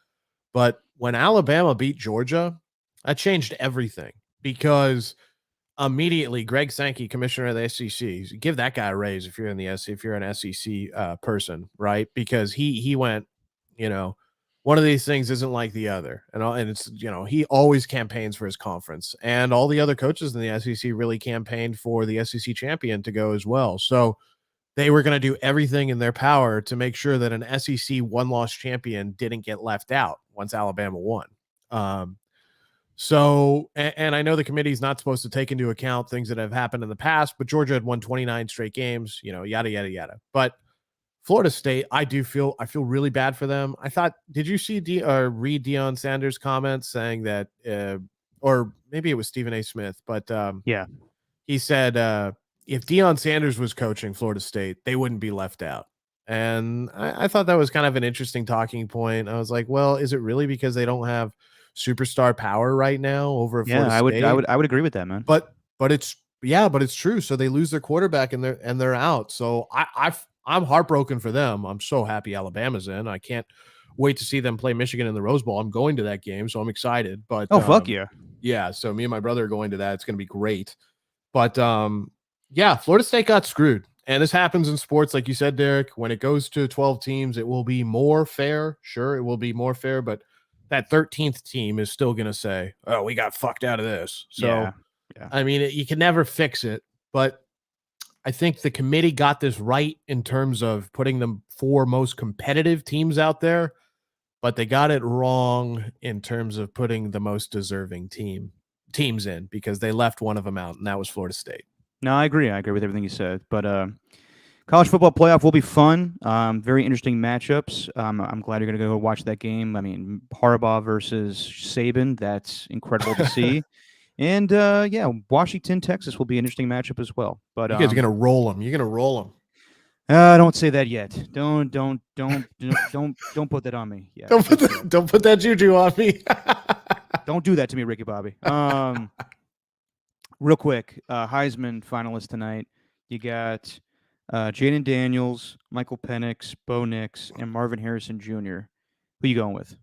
But when Alabama beat Georgia, that changed everything because immediately Greg Sankey, commissioner of the SEC, give that guy a raise if you're an SEC person, right? Because he went, one of these things isn't like the other. And it's, he always campaigns for his conference, and all the other coaches in the SEC really campaigned for the SEC champion to go as well. So they were going to do everything in their power to make sure that an SEC one-loss champion didn't get left out once Alabama won. So I know the committee's not supposed to take into account things that have happened in the past, but Georgia had won 29 straight games, yada, yada, yada. But Florida State, I feel really bad for them. I thought, did you see read Deion Sanders' comments saying that or maybe it was Stephen A. Smith, but Yeah. he said if Deion Sanders was coaching Florida State, they wouldn't be left out. And I thought that was kind of an interesting talking point. I was like, well, is it really because they don't have superstar power right now over at Florida State? I would agree with that, man. But it's true. So they lose their quarterback and they're out. So I'm heartbroken for them. I'm so happy Alabama's in. I can't wait to see them play Michigan in the Rose Bowl. I'm going to that game, so I'm excited. But fuck yeah. Yeah, so me and my brother are going to that. It's going to be great. But yeah, Florida State got screwed. And this happens in sports, like you said, Derek. When it goes to 12 teams, it will be more fair. Sure, it will be more fair, but that 13th team is still going to say, oh, we got fucked out of this. So, yeah. I mean, you can never fix it. But I think the committee got this right in terms of putting the 4 most competitive teams out there, but they got it wrong in terms of putting the most deserving teams in, because they left one of them out, and that was Florida State. No, I agree. I agree with everything you said. But college football playoff will be fun. Very interesting matchups. I'm glad you're going to go watch that game. I mean, Harbaugh versus Saban, that's incredible to see. And yeah, Washington, Texas will be an interesting matchup as well. But you guys are going to roll them. You're going to roll them. Don't say that yet. Don't put that on me. Yeah, don't put that juju on me. Don't do that to me, Ricky Bobby. Real quick, Heisman finalists tonight. You got Jaden Daniels, Michael Penix, Bo Nix, and Marvin Harrison Jr. Who you going with?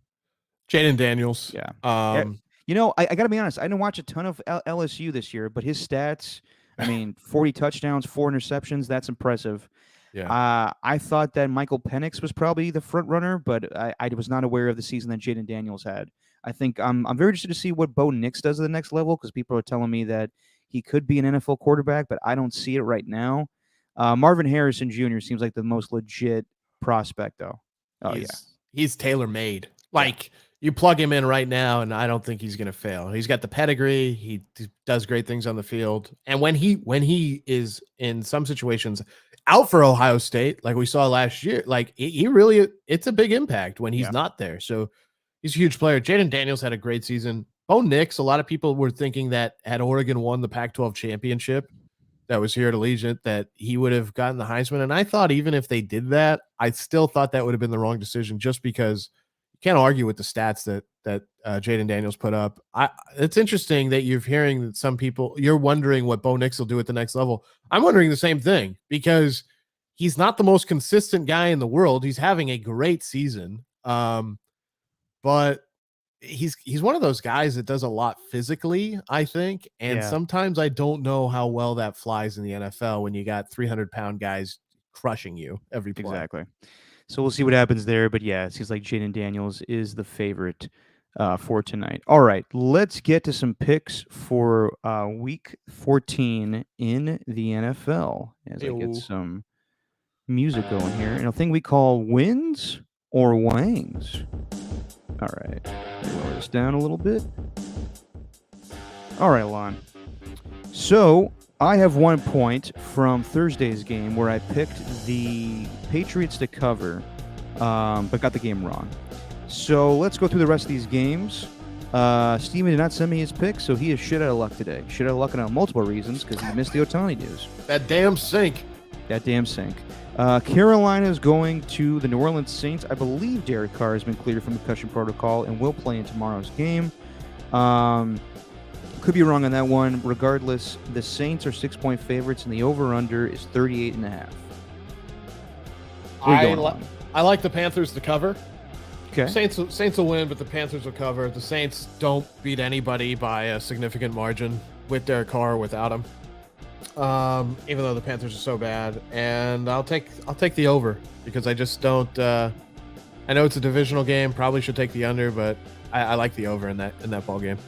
Jaden Daniels. Yeah. You know, I got to be honest. I didn't watch a ton of LSU this year, but his stats, I mean, 40 touchdowns, 4 interceptions. That's impressive. Yeah. I thought that Michael Penix was probably the front runner, but I was not aware of the season that Jaden Daniels had. I think I'm very interested to see what Bo Nix does at the next level, because people are telling me that he could be an NFL quarterback, but I don't see it right now. Marvin Harrison Jr. seems like the most legit prospect, though. Oh, he's tailor-made. Like, you plug him in right now, and I don't think he's going to fail. He's got the pedigree. He does great things on the field. And when he is in some situations out for Ohio State, like we saw last year, like he really, it's a big impact when he's not there. So he's a huge player. Jaden Daniels had a great season. Bo Nix, a lot of people were thinking that had Oregon won the Pac-12 championship that was here at Allegiant, that he would have gotten the Heisman. And I thought even if they did that, I still thought that would have been the wrong decision, just because you can't argue with the stats that Jaden Daniels put up. It's interesting that you're hearing that some people, you're wondering what Bo Nix will do at the next level. I'm wondering the same thing, because he's not the most consistent guy in the world. He's having a great season. But he's one of those guys that does a lot physically, I think. And sometimes I don't know how well that flies in the NFL when you got 300-pound guys crushing you every play. Exactly. So we'll see what happens there. But yeah, it seems like Jaden Daniels is the favorite for tonight. All right, let's get to some picks for Week 14 in the NFL as I get some music going here. And a thing we call wins or wangs. All right, lower this down a little bit. All right, Lon. So I have 1 point from Thursday's game where I picked the Patriots to cover, but got the game wrong. So let's go through the rest of these games. Steven did not send me his pick, so he is shit out of luck today. Shit out of luck on multiple reasons, because he missed the Ohtani news. That damn sink. Carolina is going to the New Orleans Saints. I believe Derek Carr has been cleared from concussion protocol and will play in tomorrow's game. Could be wrong on that one. Regardless, the Saints are 6-point favorites, and the over-under is 38.5. I like the Panthers to cover. Okay. Saints will win, but the Panthers will cover. The Saints don't beat anybody by a significant margin with Derek Carr or without him. Even though the Panthers are so bad, and I'll take the over, because I just don't. I know it's a divisional game. Probably should take the under, but I like the over in that ball game.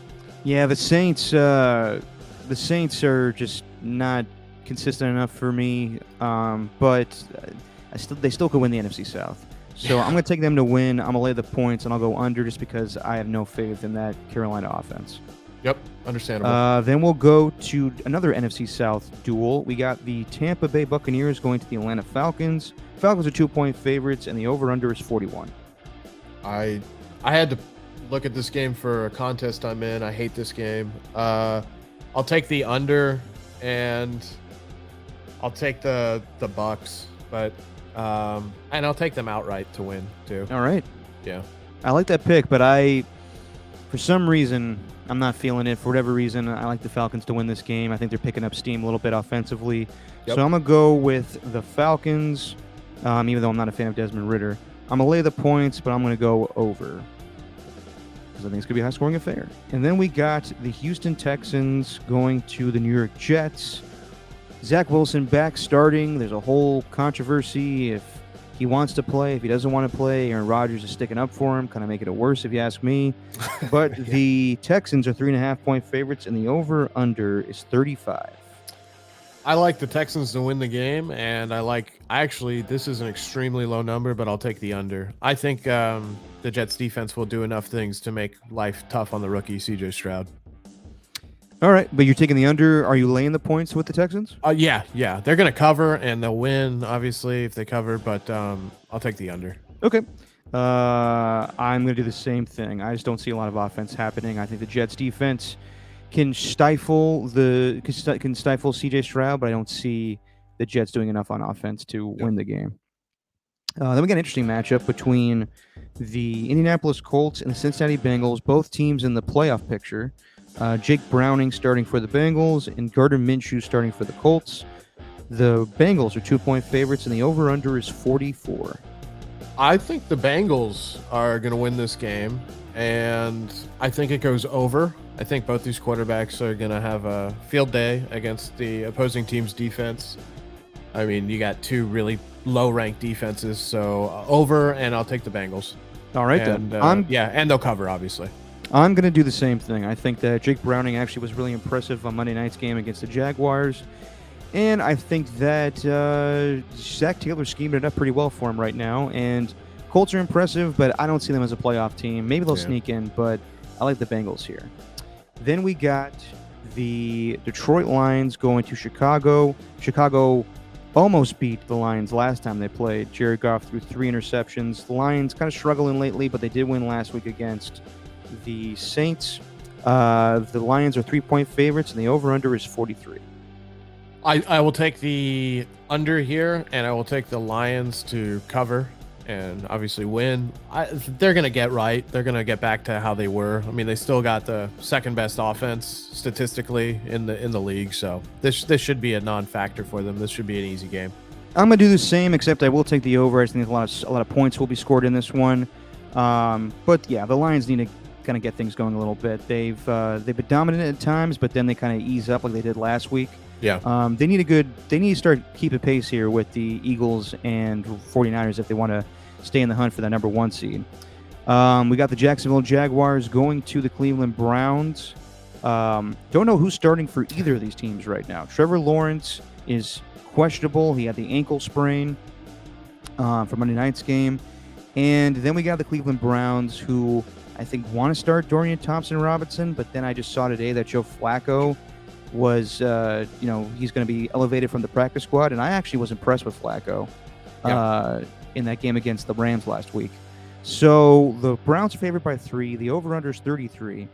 Yeah, the Saints are just not consistent enough for me. But they still could win the NFC South. So I'm going to take them to win. I'm going to lay the points, and I'll go under just because I have no faith in that Carolina offense. Yep, understandable. Then we'll go to another NFC South duel. We got the Tampa Bay Buccaneers going to the Atlanta Falcons. Falcons are 2-point favorites, and the over-under is 41. I had to look at this game for a contest I'm in. I hate this game. I'll take the under, and I'll take the Bucks, but and I'll take them outright to win too. All right. Yeah. I like that pick, but for some reason, I'm not feeling it. For whatever reason, I like the Falcons to win this game. I think they're picking up steam a little bit offensively. Yep. So I'm going to go with the Falcons, even though I'm not a fan of Desmond Ridder. I'm going to lay the points, but I'm going to go over because I think it's going to be a high-scoring affair. And then we got the Houston Texans going to the New York Jets. Zach Wilson back starting. There's a whole controversy if he wants to play, if he doesn't want to play. Aaron Rodgers is sticking up for him, kind of making it worse if you ask me. But Yeah. the Texans are 3.5-point favorites, and the over-under is 35. I like the Texans to win the game, and actually, this is an extremely low number, but I'll take the under. I think the Jets defense will do enough things to make life tough on the rookie CJ Stroud. All right, but you're taking the under. Are you laying the points with the Texans? Yeah. They're going to cover, and they'll win, obviously, if they cover, but I'll take the under. Okay. I'm going to do the same thing. I just don't see a lot of offense happening. I think the Jets defense can stifle CJ Stroud, but I don't see the Jets doing enough on offense to win the game. Then we got an interesting matchup between the Indianapolis Colts and the Cincinnati Bengals, both teams in the playoff picture. Jake Browning starting for the Bengals and Gardner Minshew starting for the Colts. The Bengals are 2-point favorites, and the over-under is 44. I think the Bengals are going to win this game, and I think it goes over. I think both these quarterbacks are going to have a field day against the opposing team's defense. I mean, you got two really low-ranked defenses, so over, and I'll take the Bengals. All right, and, then. and they'll cover, obviously. I'm going to do the same thing. I think that Jake Browning actually was really impressive on Monday night's game against the Jaguars, and I think that Zach Taylor's scheming it up pretty well for him right now, and Colts are impressive, but I don't see them as a playoff team. Maybe they'll sneak in, but I like the Bengals here. Then we got the Detroit Lions going to Chicago. Chicago almost beat the Lions last time they played. Jared Goff threw 3 interceptions. The Lions kind of struggling lately, but they did win last week against the Saints. The Lions are 3-point favorites, and the over-under is 43. I will take the under here, and I will take the Lions to cover and obviously win. They're going to get right. They're going to get back to how they were. I mean, they still got the second best offense statistically in the league, so this should be a non-factor for them. This should be an easy game. I'm going to do the same, except I will take the over. I think a lot of points will be scored in this one. But yeah, the Lions need to kind of get things going a little bit. They've been dominant at times, but then they kind of ease up like they did last week. Yeah. They need to start keeping pace here with the Eagles and 49ers if they want to stay in the hunt for that number 1 seed. We got the Jacksonville Jaguars going to the Cleveland Browns. Don't know who's starting for either of these teams right now. Trevor Lawrence is questionable. He had the ankle sprain for Monday night's game. And then we got the Cleveland Browns, who I think want to start Dorian Thompson-Robinson, but then I just saw today that Joe Flacco was, he's going to be elevated from the practice squad, and I actually was impressed with Flacco in that game against the Rams last week. So the Browns are favored by 3. The over-under is 33.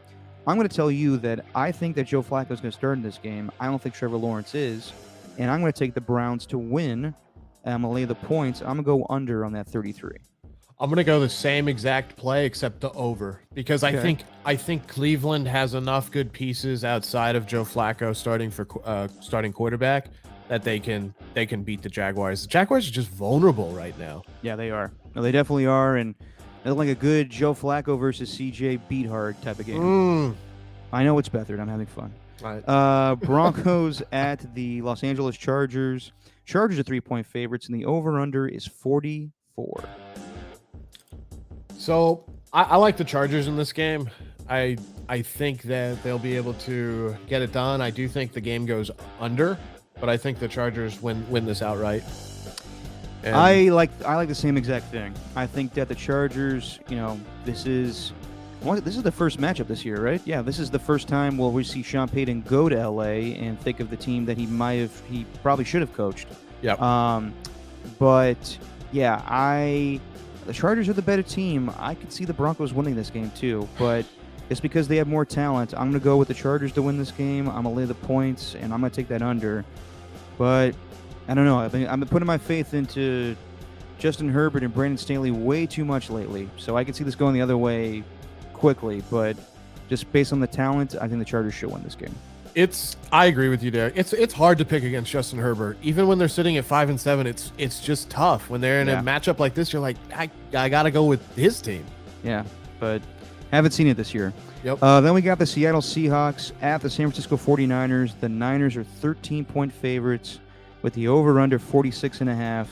I'm going to tell you that I think that Joe Flacco is going to start in this game. I don't think Trevor Lawrence is, and I'm going to take the Browns to win. And I'm going to lay the points. I'm going to go under on that 33. I'm gonna go the same exact play except the over, because I think Cleveland has enough good pieces outside of Joe Flacco starting quarterback that they can beat the Jaguars. The Jaguars are just vulnerable right now. Yeah, they are. No, they definitely are, and they look like a good Joe Flacco versus CJ Beathard type of game. I know it's Beathard. I'm having fun. Right. Broncos at the Los Angeles Chargers. Chargers are 3-point favorites, and the over/under is 44. So I like the Chargers in this game. I think that they'll be able to get it done. I do think the game goes under, but I think the Chargers win this outright. And I like the same exact thing. I think that the Chargers, this is the first matchup this year, right? Yeah, this is the first time where we see Sean Payton go to LA and think of the team that he probably should have coached. Yep. But yeah, the Chargers are the better team. I could see the Broncos winning this game too, but it's because they have more talent. I'm going to go with the Chargers to win this game. I'm going to lay the points, and I'm going to take that under. But I don't know. I've been putting my faith into Justin Herbert and Brandon Staley way too much lately, so I can see this going the other way quickly. But just based on the talent, I think the Chargers should win this game. I agree with you, Derek. It's hard to pick against Justin Herbert, even when they're sitting at 5-7. It's just tough when they're in a matchup like this. You're like, I gotta go with his team. Yeah, but haven't seen it this year. Yep. Then we got the Seattle Seahawks at the San Francisco 49ers. The Niners are 13-point favorites with the over/under 46.5,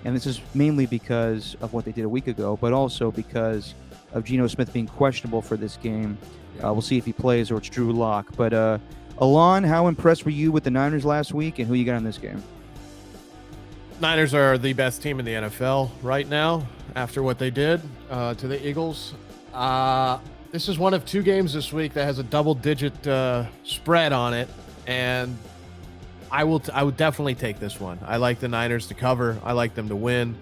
and this is mainly because of what they did a week ago, but also because of Geno Smith being questionable for this game. We'll see if he plays or it's Drew Lock, but. Alon, how impressed were you with the Niners last week, and who you got in this game? Niners are the best team in the NFL right now after what they did to the Eagles. This is one of 2 games this week that has a double-digit spread on it, and I would definitely take this one. I like the Niners to cover. I like them to win.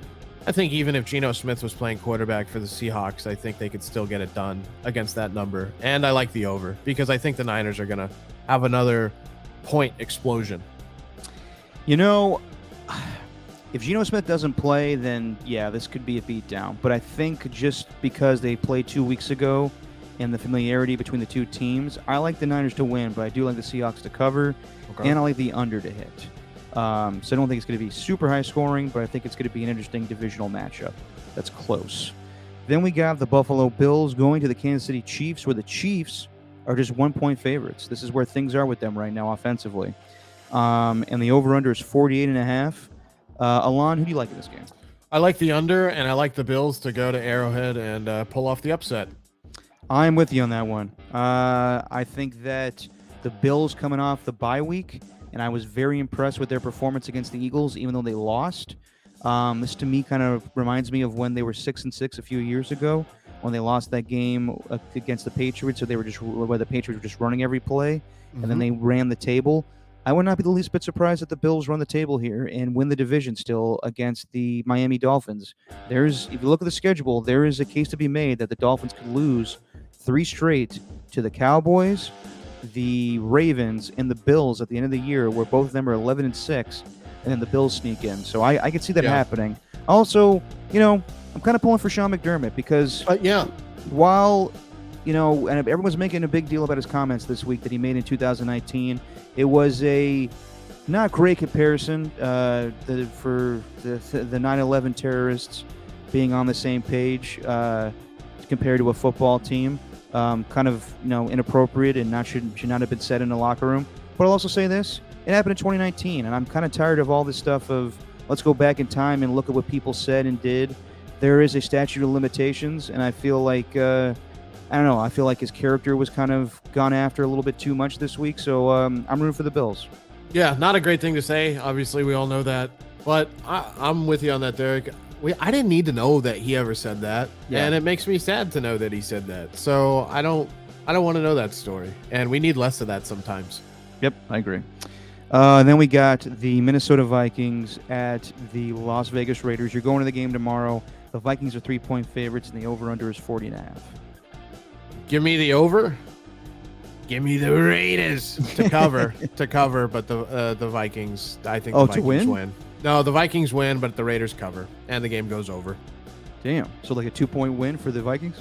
I think even if Geno Smith was playing quarterback for the Seahawks, I think they could still get it done against that number. And I like the over because I think the Niners are going to have another point explosion. You know, if Geno Smith doesn't play, then yeah, this could be a beatdown. But I think just because they played 2 weeks ago and the familiarity between the two teams, I like the Niners to win, but I do like the Seahawks to cover, and I like the under to hit. So I don't think it's going to be super high scoring, but I think it's going to be an interesting divisional matchup that's close. Then we got the Buffalo Bills going to the Kansas City Chiefs, where the Chiefs are just 1-point favorites. This is where things are with them right now offensively. And the over-under is 48.5. Alon, who do you like in this game? I like the under, and I like the Bills to go to Arrowhead and pull off the upset. I'm with you on that one. I think that the Bills coming off the bye week, and I was very impressed with their performance against the Eagles, even though they lost. This to me kind of reminds me of when they were 6-6 a few years ago, when they lost that game against the Patriots. So where the Patriots were just running every play, and then they ran the table. I would not be the least bit surprised that the Bills run the table here and win the division still against the Miami Dolphins. If you look at the schedule, there is a case to be made that the Dolphins could lose 3 straight to the Cowboys, the Ravens, and the Bills at the end of the year, where both of them are 11-6, and then the Bills sneak in. So I could see that happening. Also, I'm kind of pulling for Sean McDermott because while, and everyone's making a big deal about his comments this week that he made in 2019, it was a not great comparison for the 9/11 terrorists being on the same page compared to a football team. Kind of, inappropriate and should not have been said in the locker room. But I'll also say this. It happened in 2019, and I'm kind of tired of all this stuff of let's go back in time and look at what people said and did. There is a statute of limitations, and I feel like, I feel like his character was kind of gone after a little bit too much this week, so I'm rooting for the Bills. Yeah, not a great thing to say. Obviously, we all know that. But I'm with you on that, Derek. I didn't need to know that he ever said that, and it makes me sad to know that he said that. So I don't want to know that story, and we need less of that sometimes. Yep, I agree. Then we got the Minnesota Vikings at the Las Vegas Raiders. You're going to the game tomorrow. The Vikings are 3-point favorites, and the over/under is 40.5. Give me the over. Give me the Raiders to cover, but the Vikings. I think the Vikings win. No, the Vikings win, but the Raiders cover, and the game goes over. Damn. So like a 2-point win for the Vikings?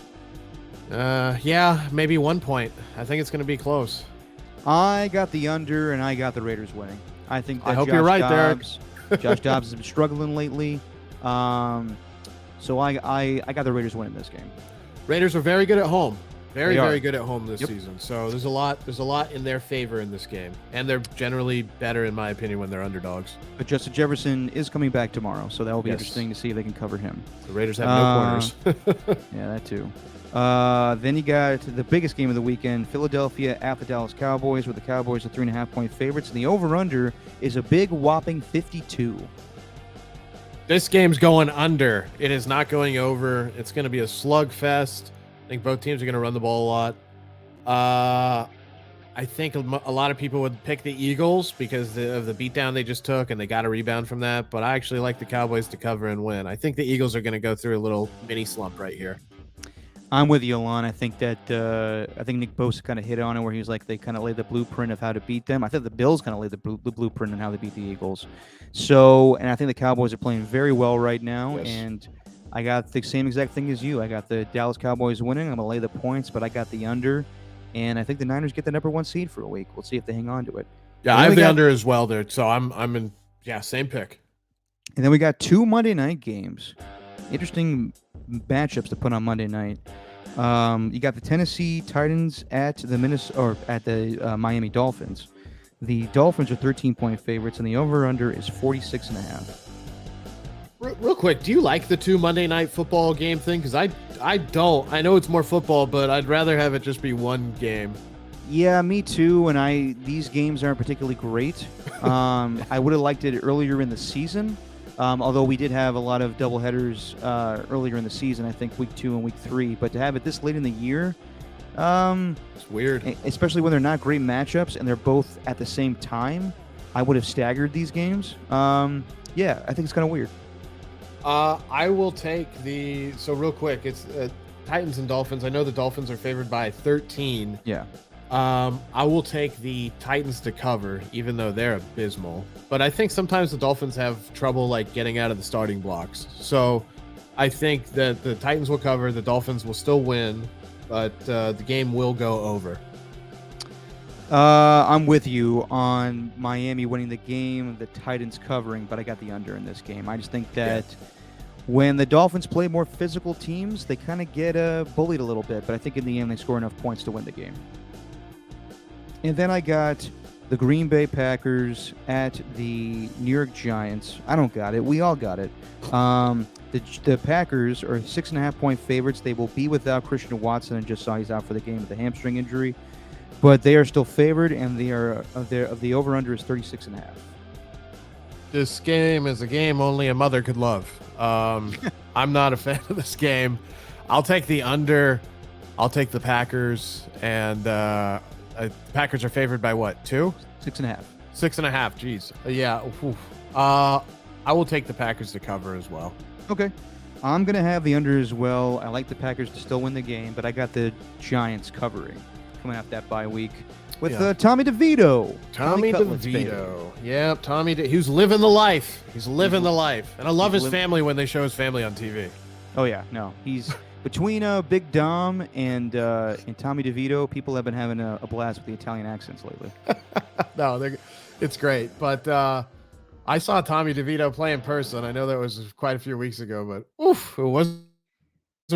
Yeah, maybe 1 point. I think it's going to be close. I got the under, and I got the Raiders winning. I think that I hope you're right, Derek. Josh Dobbs has been struggling lately. So I got the Raiders winning this game. Raiders are very good at home. Very good at home this season. So there's a lot in their favor in this game. And they're generally better, in my opinion, when they're underdogs. But Justin Jefferson is coming back tomorrow, so that will be interesting to see if they can cover him. The Raiders have no corners. Yeah, that too. Then you got the biggest game of the weekend, Philadelphia at the Dallas Cowboys, where the Cowboys are 3.5-point favorites, and the over/under is a big whopping 52. This game's going under. It is not going over. It's going to be a slugfest. I think both teams are going to run the ball a lot. I think a lot of people would pick the Eagles because of the beatdown they just took, and they got a rebound from that. But I actually like the Cowboys to cover and win. I think the Eagles are going to go through a little mini slump right here. I'm with you, Alon. I think that I think Nick Bosa kind of hit on it where he was like they kind of laid the blueprint of how to beat them. I think the Bills kind of laid the blueprint on how to beat the Eagles. So, and I think the Cowboys are playing very well right now. Yes. And I got the same exact thing as you. I got the Dallas Cowboys winning. I'm gonna lay the points, but I got the under. And I think the Niners get the number one seed for a week. We'll see if they hang on to it. Yeah, I have the under as well there. So I'm in. Yeah, same pick. And then we got two Monday night games. Interesting matchups to put on Monday night. You got the Tennessee Titans at the Miami Dolphins. The Dolphins are 13-point favorites, and the over/under is 46.5. Real quick, do you like the two Monday night football game thing? Because I don't. I know it's more football, but I'd rather have it just be one game. Yeah, me too. And these games aren't particularly great. I would have liked it earlier in the season. Although we did have a lot of doubleheaders earlier in the season, I think week 2 and week 3. But to have it this late in the year, it's weird. Especially when they're not great matchups and they're both at the same time. I would have staggered these games. Yeah, I think it's kind of weird. I will take so real quick, it's Titans and Dolphins. I know the Dolphins are favored by 13. Yeah. I will take the Titans to cover, even though they're abysmal. But I think sometimes the Dolphins have trouble like getting out of the starting blocks. So I think that the Titans will cover, the Dolphins will still win, but the game will go over. I'm with you on Miami winning the game, the Titans covering, but I got the under in this game. I just think that when the Dolphins play more physical teams, they kind of get bullied a little bit, but I think in the end they score enough points to win the game. And then I got the Green Bay Packers at the New York Giants. I don't got it. We all got it. The Packers are 6.5-point favorites. They will be without Christian Watson, and just saw he's out for the game with a hamstring injury. But they are still favored, and they are the over/under is 36.5. This game is a game only a mother could love. I'm not a fan of this game. I'll take the under. I'll take the Packers, and Packers are favored by what? 2? 6.5. 6.5. Jeez. Yeah. I will take the Packers to cover as well. Okay. I'm going to have the under as well. I like the Packers to still win the game, but I got the Giants covering coming off that bye week with Tommy DeVito. Tommy DeVito. Yeah, Tommy. He's living the life. He's living the life. And I love his family when they show his family on TV. Oh, yeah. No, he's between Big Dom and Tommy DeVito, people have been having a blast with the Italian accents lately. No, it's great. But I saw Tommy DeVito play in person. I know that was quite a few weeks ago, but oof, it wasn't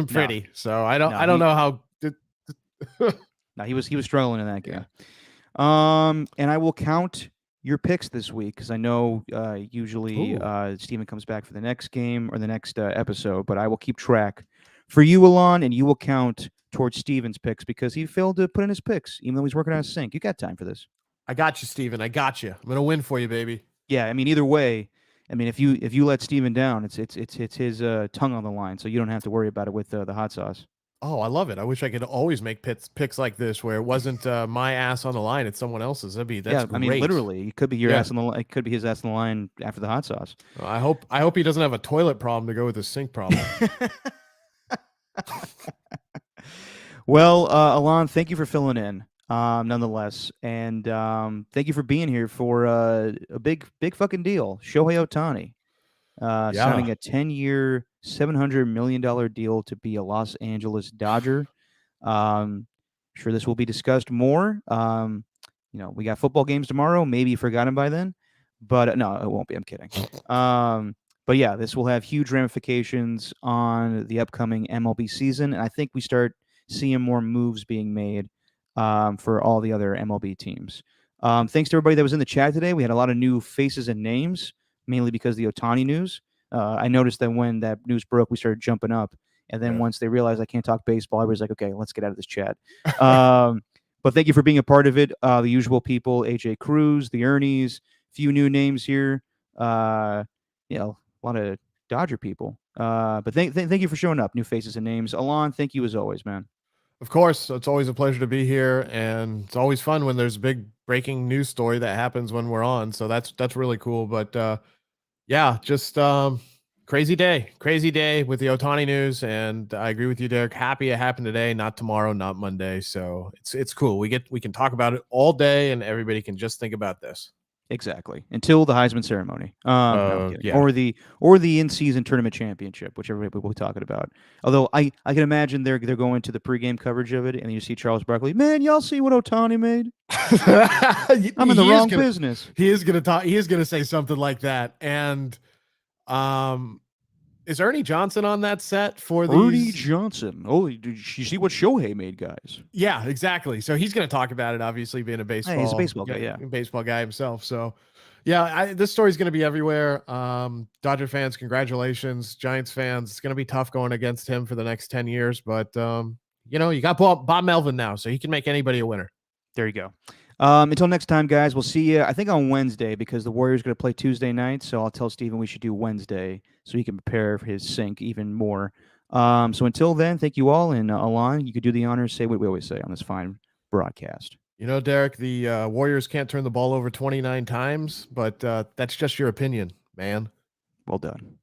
pretty. No. So I don't know how. No, he was struggling in that game. Yeah. And I will count your picks this week because I know usually Steven comes back for the next game or the next episode, but I will keep track for you, Alon, and you will count towards Steven's picks because he failed to put in his picks, even though he's working on his sync. You got time for this. I got you, Steven. I got you. I'm gonna win for you, baby. Yeah, I mean, either way, I mean, if you let Steven down, it's his tongue on the line, so you don't have to worry about it with the hot sauce. Oh, I love it. I wish I could always make picks like this where it wasn't my ass on the line; it's someone else's. That's great. I mean, literally, it could be your ass on the line. It could be his ass on the line after the hot sauce. Well, I hope he doesn't have a toilet problem to go with his sink problem. Well, Alon, thank you for filling in, nonetheless, and thank you for being here for a big fucking deal. Shohei Ohtani signing a 10-year, $700 million deal to be a Los Angeles Dodger. Sure, this will be discussed more. We got football games tomorrow. Maybe you forgot him by then, but no, it won't be. I'm kidding. But yeah, this will have huge ramifications on the upcoming MLB season, and I think we start seeing more moves being made for all the other MLB teams. Thanks to everybody that was in the chat today. We had a lot of new faces and names, mainly because of the Ohtani news. I noticed that when that news broke, we started jumping up, and then once they realized I can't talk baseball, I was like, okay, let's get out of this chat. But thank you for being a part of it. The usual people, AJ Cruz, the Ernies, few new names here. A lot of Dodger people. But thank you for showing up, new faces and names. Alon, thank you as always, man. Of course, it's always a pleasure to be here, and it's always fun when there's a big breaking news story that happens when we're on. So that's really cool. But yeah, just crazy day with the Otani news, and I agree with you, Derek. Happy it happened today, not tomorrow, not Monday. So it's cool. We can talk about it all day, and everybody can just think about this. Exactly. Until the Heisman ceremony. No, I'm kidding. Yeah. Or the in-season tournament championship, whichever people we're talking about. Although I can imagine they're going to the pregame coverage of it, and you see Charles Barkley. Man, y'all see what Otani made? I'm in the wrong business. He is gonna talk. He is gonna say something like that. And is Ernie Johnson on that set for Ernie these? Johnson. Oh, did you see what Shohei made, guys? Yeah, exactly. So he's going to talk about it, obviously, being a baseball. Hey, he's a baseball guy, yeah. Baseball guy himself. So, yeah, this story's going to be everywhere. Dodger fans, congratulations. Giants fans, it's going to be tough going against him for the next 10 years. But, you got Bob Melvin now, so he can make anybody a winner. There you go. Until next time, guys, we'll see you, I think, on Wednesday, because the Warriors are going to play Tuesday night. So I'll tell Steven we should do Wednesday so he can prepare for his sync even more. So until then, thank you all. And Alon, you could do the honors, say what we always say on this fine broadcast. Derek, the Warriors can't turn the ball over 29 times, but that's just your opinion, man. Well done.